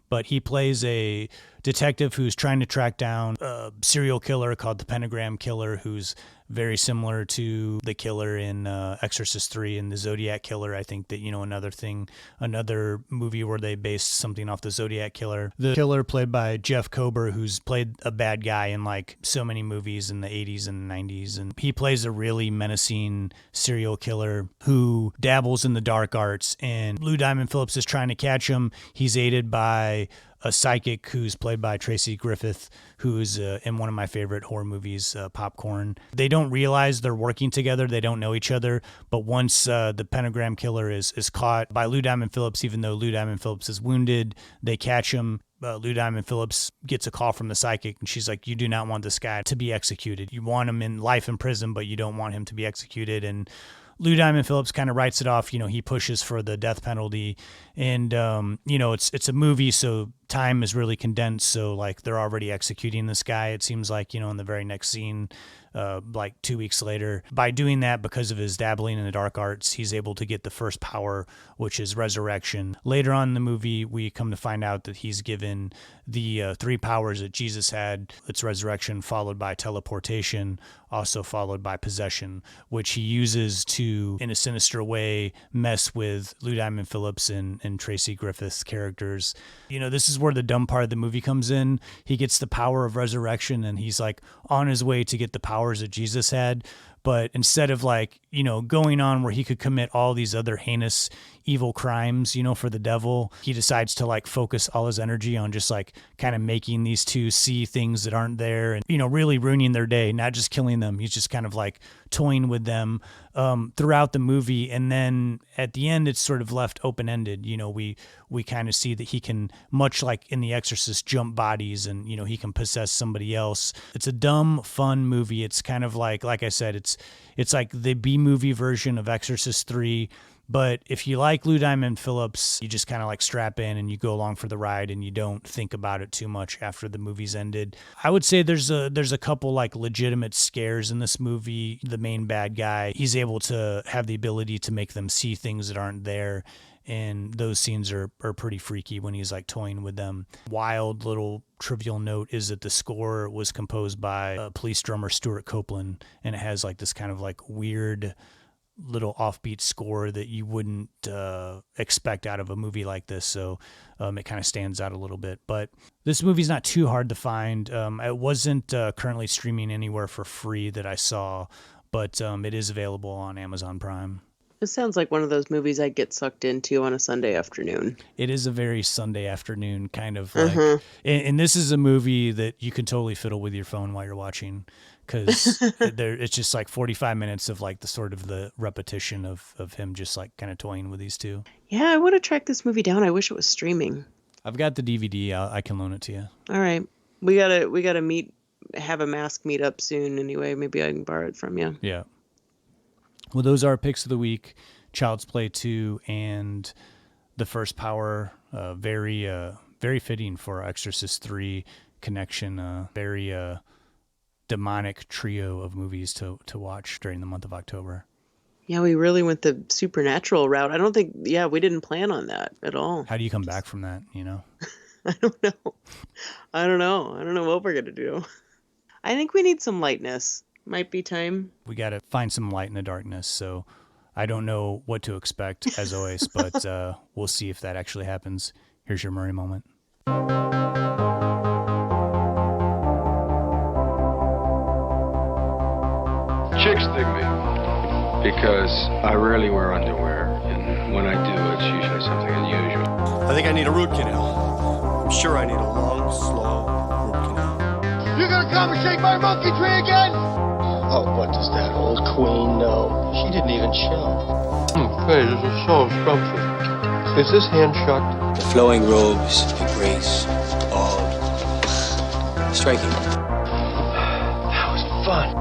But he plays a detective who's trying to track down a serial killer called the Pentagram Killer, who's very similar to the killer in Exorcist III and the Zodiac Killer. I think that, another movie where they based something off the Zodiac Killer. The killer played by Jeff Kober, who's played a bad guy in like so many movies in the 80s and 90s. And he plays a really menacing serial killer who dabbles in the dark arts. And Lou Diamond Phillips is trying to catch him. He's aided by a psychic who's played by Tracy Griffith, who's in one of my favorite horror movies, Popcorn. They don't realize they're working together. They don't know each other. But once the Pentagram Killer is caught by Lou Diamond Phillips, even though Lou Diamond Phillips is wounded, they catch him. Lou Diamond Phillips gets a call from the psychic, and she's like, you do not want this guy to be executed. You want him in life in prison, but you don't want him to be executed. And Lou Diamond Phillips kind of writes it off. He pushes for the death penalty, and it's a movie, so time is really condensed. So like they're already executing this guy. It seems like, in the very next scene, like 2 weeks later. By doing that, because of his dabbling in the dark arts, he's able to get the first power, which is resurrection. Later on in the movie, we come to find out that he's given the 3 powers that Jesus had. It's resurrection, followed by teleportation, also followed by possession, which he uses to, in a sinister way, mess with Lou Diamond Phillips and Tracy Griffith's characters. This is where the dumb part of the movie comes in. He gets the power of resurrection, and he's like on his way to get the powers that Jesus had. But instead of like, going on where he could commit all these other heinous evil crimes, for the devil, he decides to like focus all his energy on just like kind of making these two see things that aren't there and, really ruining their day, not just killing them. He's just kind of like toying with them throughout the movie. And then at the end, it's sort of left open-ended. We kind of see that he can, much like in The Exorcist, jump bodies and, he can possess somebody else. It's a dumb, fun movie. It's kind of like I said, it's like the B-movie version of Exorcist III. But if you like Lou Diamond Phillips, you just kind of like strap in and you go along for the ride and you don't think about it too much after the movie's ended. I would say there's a couple like legitimate scares in this movie. The main bad guy, he's able to have the ability to make them see things that aren't there. And those scenes are pretty freaky when he's like toying with them. Wild little trivial note is that the score was composed by Police drummer Stuart Copeland, and it has like this kind of like weird little offbeat score that you wouldn't expect out of a movie like this. So it kind of stands out a little bit. But this movie's not too hard to find. It wasn't currently streaming anywhere for free that I saw, but it is available on Amazon Prime. It sounds like one of those movies I'd get sucked into on a Sunday afternoon. It is a very Sunday afternoon kind of like, and this is a movie that you can totally fiddle with your phone while you're watching, because it's just like 45 minutes of like the sort of the repetition of him just like kind of toying with these two. Yeah, I want to track this movie down. I wish it was streaming. I've got the DVD. I can loan it to you. All right, we gotta have a mask meet up soon. Anyway, maybe I can borrow it from you. Yeah. Well, those are our picks of the week: Child's Play 2 and The First Power. Very fitting for our Exorcist III connection. Very demonic trio of movies to watch during the month of October. Yeah, we really went the supernatural route. I don't think, we didn't plan on that at all. How do you come back from that, I don't know. I don't know what we're going to do. I think we need some lightness. Might be time. We got to find some light in the darkness. So I don't know what to expect, as always, but we'll see if that actually happens. Here's your Murray moment. Chicks dig me because I rarely wear underwear, and when I do, it's usually something unusual. I think I need a root canal. I'm sure I need a long, slow root canal. You gonna come and shake my monkey tree again? Oh, what does that old queen know? She didn't even show. Hey, this is so scrumptious. Is this hand shucked? The flowing robes, the grace, all striking. That was fun.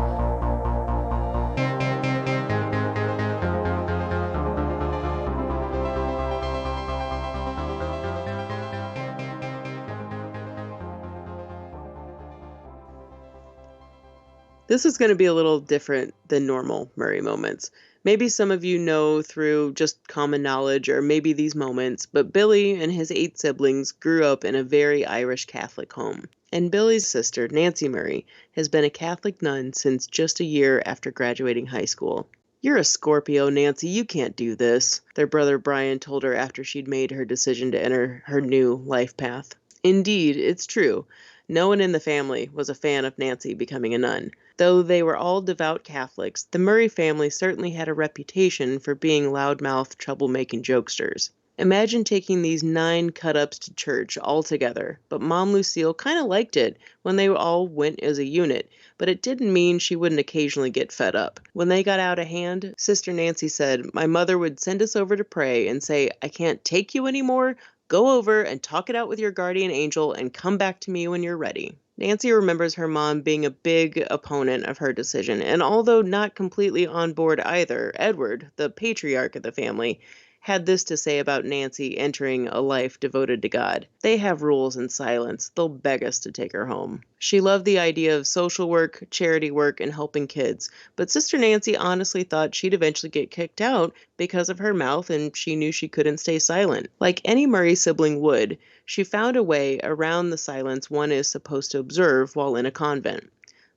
This is going to be a little different than normal Murray moments. Maybe some of you know through just common knowledge, or maybe these moments, but Billy and his 8 siblings grew up in a very Irish Catholic home. And Billy's sister, Nancy Murray, has been a Catholic nun since just a year after graduating high school. "You're a Scorpio, Nancy, you can't do this," their brother Brian told her after she'd made her decision to enter her new life path. Indeed, it's true. No one in the family was a fan of Nancy becoming a nun. Though they were all devout Catholics, the Murray family certainly had a reputation for being loudmouth, troublemaking jokesters. Imagine taking these 9 cut-ups to church all together, but Mom Lucille kind of liked it when they all went as a unit, but it didn't mean she wouldn't occasionally get fed up. When they got out of hand, Sister Nancy said, "My mother would send us over to pray and say, 'I can't take you anymore. Go over and talk it out with your guardian angel and come back to me when you're ready.'" Nancy remembers her mom being a big opponent of her decision, and although not completely on board either, Edward, the patriarch of the family, had this to say about Nancy entering a life devoted to God. "They have rules in silence. They'll beg us to take her home." She loved the idea of social work, charity work, and helping kids, but Sister Nancy honestly thought she'd eventually get kicked out because of her mouth, and she knew she couldn't stay silent. Like any Murray sibling would, she found a way around the silence one is supposed to observe while in a convent.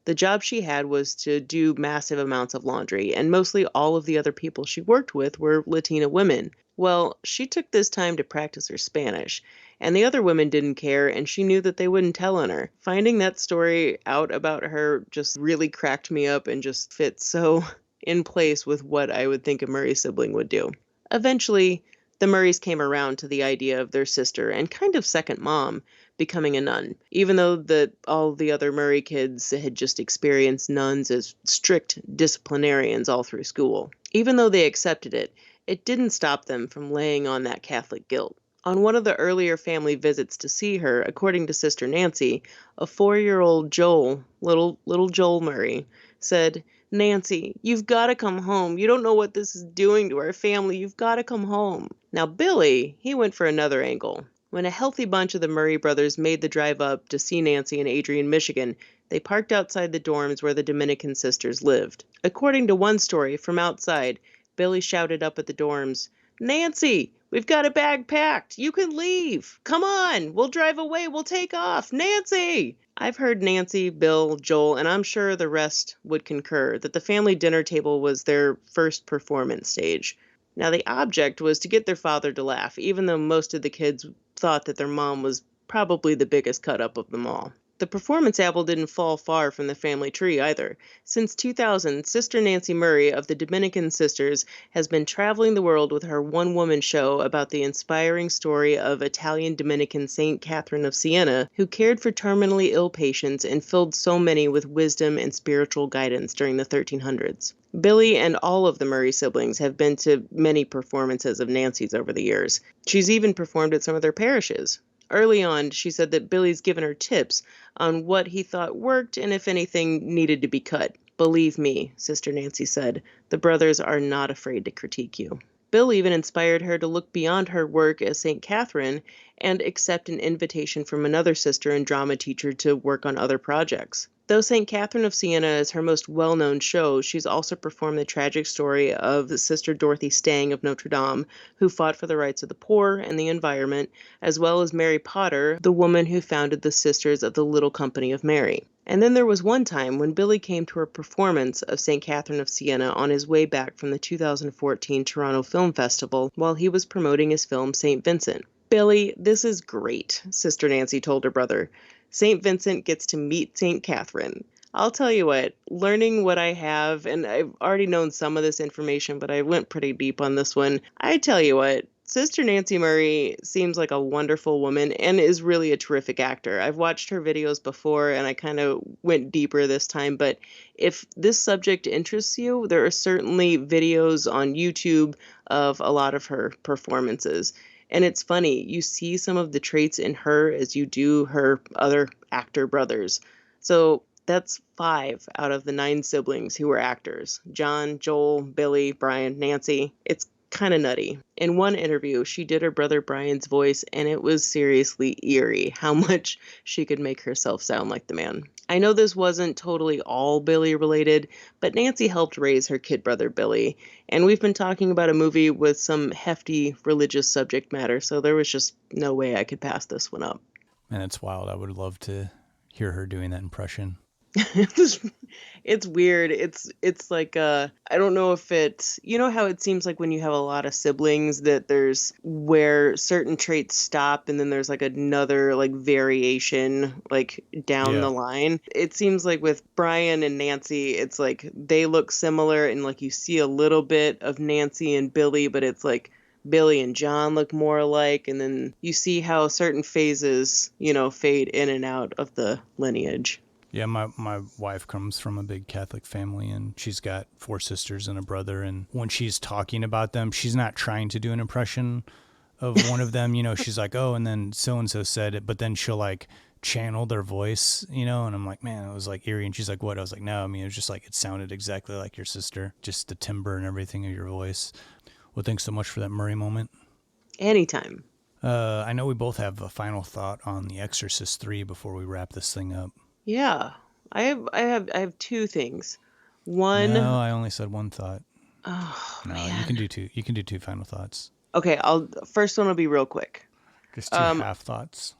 The job she had was to do massive amounts of laundry, and mostly all of the other people she worked with were Latina women. Well, she took this time to practice her Spanish, and the other women didn't care, and she knew that they wouldn't tell on her. Finding that story out about her just really cracked me up and just fit so in place with what I would think a Murray sibling would do. Eventually, the Murrays came around to the idea of their sister and kind of second mom becoming a nun, even though all the other Murray kids had just experienced nuns as strict disciplinarians all through school. Even though they accepted it, it didn't stop them from laying on that Catholic guilt. On one of the earlier family visits to see her, according to Sister Nancy, a 4-year-old Joel, little Joel Murray, said, "Nancy, you've got to come home. You don't know what this is doing to our family. You've got to come home." Now Billy, he went for another angle. When a healthy bunch of the Murray brothers made the drive up to see Nancy in Adrian, Michigan, they parked outside the dorms where the Dominican sisters lived. According to one story, from outside, Billy shouted up at the dorms, "Nancy, we've got a bag packed. You can leave. Come on, we'll drive away. We'll take off. Nancy!" I've heard Nancy, Bill, Joel, and I'm sure the rest would concur that the family dinner table was their first performance stage. Now, the object was to get their father to laugh, even though most of the kids thought that their mom was probably the biggest cut-up of them all. The performance apple didn't fall far from the family tree either. Since 2000, Sister Nancy Murray of the Dominican Sisters has been traveling the world with her one-woman show about the inspiring story of Italian Dominican Saint Catherine of Siena, who cared for terminally ill patients and filled so many with wisdom and spiritual guidance during the 1300s. Billy and all of the Murray siblings have been to many performances of Nancy's over the years. She's even performed at some of their parishes. Early on, she said that Billy's given her tips on what he thought worked and if anything needed to be cut. "Believe me," Sister Nancy said, "the brothers are not afraid to critique you." Bill even inspired her to look beyond her work as St. Catherine and accept an invitation from another sister and drama teacher to work on other projects. Though St. Catherine of Siena is her most well-known show, she's also performed the tragic story of Sister Dorothy Stang of Notre Dame, who fought for the rights of the poor and the environment, as well as Mary Potter, the woman who founded the Sisters of the Little Company of Mary. And then there was one time when Billy came to a performance of St. Catherine of Siena on his way back from the 2014 Toronto Film Festival while he was promoting his film St. Vincent. "Billy, this is great," Sister Nancy told her brother. "St. Vincent gets to meet St. Catherine. I'll tell you what, learning what I have, and I've already known some of this information, but I went pretty deep on this one. I tell you what, Sister Nancy Murray seems like a wonderful woman and is really a terrific actor. I've watched her videos before and I kind of went deeper this time, but if this subject interests you, there are certainly videos on YouTube of a lot of her performances. And it's funny, you see some of the traits in her as you do her other actor brothers. So that's 5 out of the 9 siblings who were actors. John, Joel, Billy, Brian, Nancy. It's kind of nutty. In one interview, she did her brother Brian's voice, and it was seriously eerie how much she could make herself sound like the man. I know this wasn't totally all Billy related, but Nancy helped raise her kid brother Billy, and we've been talking about a movie with some hefty religious subject matter, so there was just no way I could pass this one up. Man, it's wild. I would love to hear her doing that impression. It's weird. It's like I don't know if it's, you know how it seems like when you have a lot of siblings that there's where certain traits stop and then there's like another like variation like down the line. It seems like with Brian and Nancy, it's like they look similar and like you see a little bit of Nancy and Billy, but it's like Billy and John look more alike, and then you see how certain phases, fade in and out of the lineage. Yeah, my wife comes from a big Catholic family, and she's got 4 sisters and a brother. And when she's talking about them, she's not trying to do an impression of one of them. She's like, oh, and then so-and-so said it. But then she'll like channel their voice, and I'm like, man, it was like eerie. And she's like, what? I was like, no, it was just like it sounded exactly like your sister, just the timbre and everything of your voice. Well, thanks so much for that Murray moment. Anytime. I know we both have a final thought on The Exorcist III before we wrap this thing up. Yeah, I have 2 things. One. No, I only said one thought. Oh, no, man. You can do 2. You can do 2 final thoughts. Okay, first one will be real quick. Just 2 half thoughts.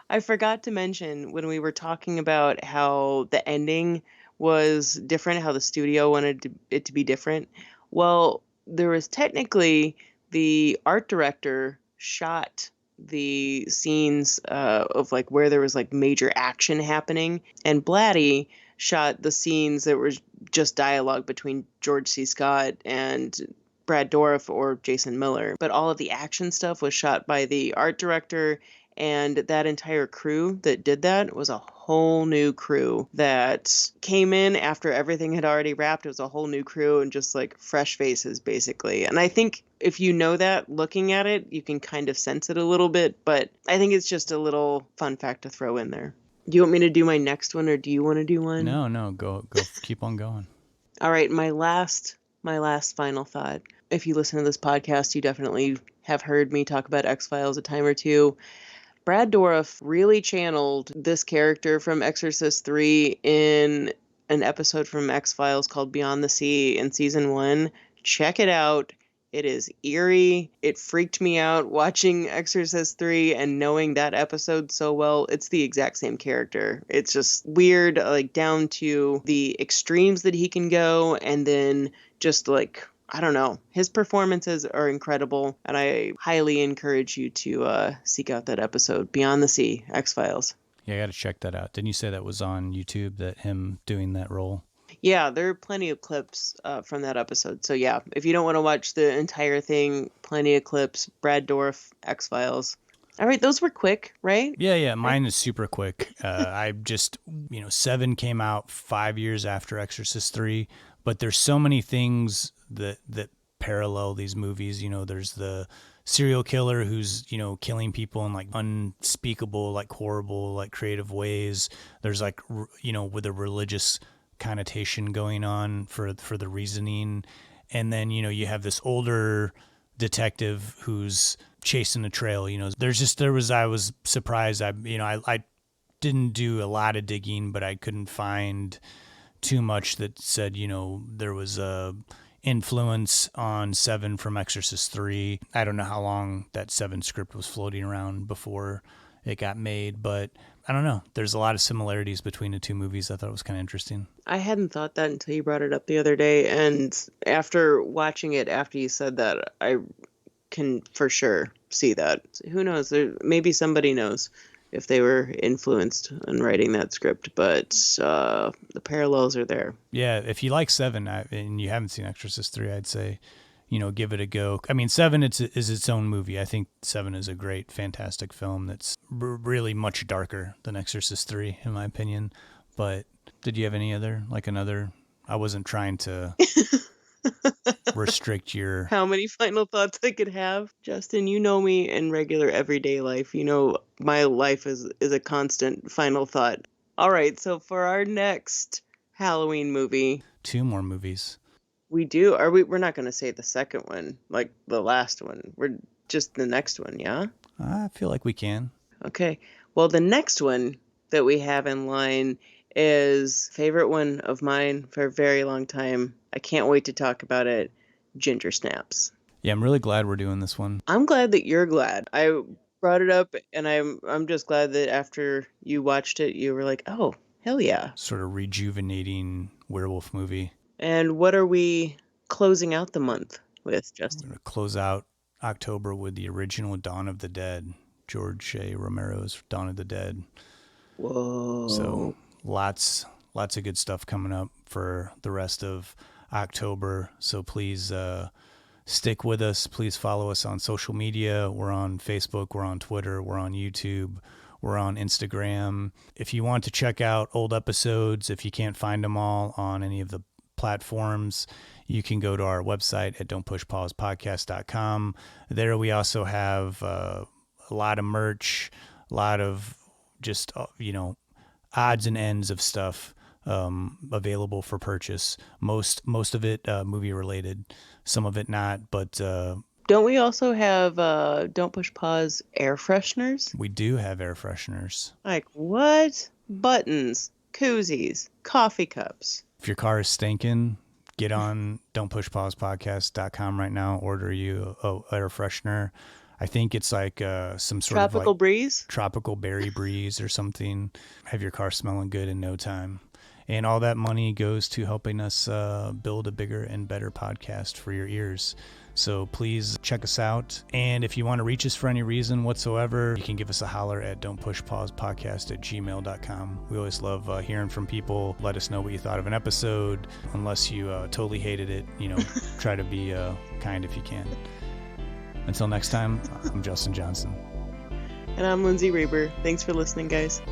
I forgot to mention when we were talking about how the ending was different, how the studio wanted it to be different. Well, there was technically the art director shot the scenes of like where there was like major action happening, and Blatty shot the scenes that were just dialogue between George C. Scott and Brad Dourif or Jason Miller. But all of the action stuff was shot by the art director, and that entire crew that did that was a whole new crew that came in after everything had already wrapped. It was a whole new crew and just like fresh faces, basically. And I think if you know that, looking at it, you can kind of sense it a little bit. But I think it's just a little fun fact to throw in there. Do you want me to do my next one, or do you want to do one? No, go, keep on going. All right, my last final thought. If you listen to this podcast, you definitely have heard me talk about X-Files a time or two. Brad Dourif really channeled this character from Exorcist III in an episode from X-Files called Beyond the Sea in season 1. Check it out. It is eerie. It freaked me out watching Exorcist III and knowing that episode so well. It's the exact same character. It's just weird, like down to the extremes that he can go, and then just like, I don't know. His performances are incredible, and I highly encourage you to seek out that episode, Beyond the Sea, X-Files. Yeah, I got to check that out. Didn't you say that was on YouTube, that him doing that role? Yeah, there are plenty of clips from that episode. So yeah, if you don't want to watch the entire thing, plenty of clips. Brad Dourif, X-Files. All right, those were quick, right? Yeah. Mine is super quick. I just, 7 came out 5 years after Exorcist III, but there's so many things that parallel these movies. There's the serial killer who's, killing people in like unspeakable, like horrible, like creative ways. There's like, with a religious connotation going on for the reasoning. And then, you have this older detective who's chasing a trail. I was surprised. I didn't do a lot of digging, but I couldn't find too much that said, there was a influence on 7 from Exorcist III. I don't know how long that 7 script was floating around before it got made, but I don't know. There's a lot of similarities between the two movies. I thought it was kind of interesting. I hadn't thought that until you brought it up the other day, and after watching it, after you said that, I can for sure see that. Who knows? Maybe somebody knows if they were influenced in writing that script, but the parallels are there. Yeah, if you like 7 and you haven't seen Exorcist III, I'd say, give it a go. I mean, 7 is its own movie. I think 7 is a great, fantastic film that's really much darker than Exorcist III, in my opinion. But did you have any other, I wasn't trying to restrict your... How many final thoughts I could have? Justin, you know me in regular everyday life. My life is a constant final thought. All right, so for our next Halloween movie... 2 more movies. We do? We're not going to say the second one, like the last one. We're just the next one, yeah? I feel like we can. Okay. Well, the next one that we have in line is favorite one of mine for a very long time. I can't wait to talk about it. Ginger Snaps. Yeah, I'm really glad we're doing this one. I'm glad that you're glad. I brought it up, and I'm just glad that after you watched it, you were like, oh, hell yeah. Sort of rejuvenating werewolf movie. And what are we closing out the month with, Justin? We're going to close out October with the original Dawn of the Dead, George A. Romero's Dawn of the Dead. Whoa. So lots of good stuff coming up for the rest of October. So please stick with us. Please follow us on social media. We're on Facebook. We're on Twitter. We're on YouTube. We're on Instagram. If you want to check out old episodes, if you can't find them all on any of the platforms, you can go to our website at don'tpushpausepodcast.com. There we also have a lot of merch, a lot of just, odds and ends of stuff available for purchase. Most of it movie related, some of it not, but don't we also have Don't Push Pause air fresheners? We do have air fresheners. Like what? Buttons, koozies, coffee cups. If your car is stinking, get on don'tpushpausepodcast.com right now. Order you a air freshener. I think it's like some sort of tropical breeze, tropical berry breeze or something. Have your car smelling good in no time. And all that money goes to helping us build a bigger and better podcast for your ears. So please check us out. And if you want to reach us for any reason whatsoever, you can give us a holler at don'tpushpausepodcast@gmail.com. We always love hearing from people. Let us know what you thought of an episode. Unless you totally hated it, try to be kind if you can. Until next time, I'm Justin Johnson. And I'm Lindsay Reber. Thanks for listening, guys.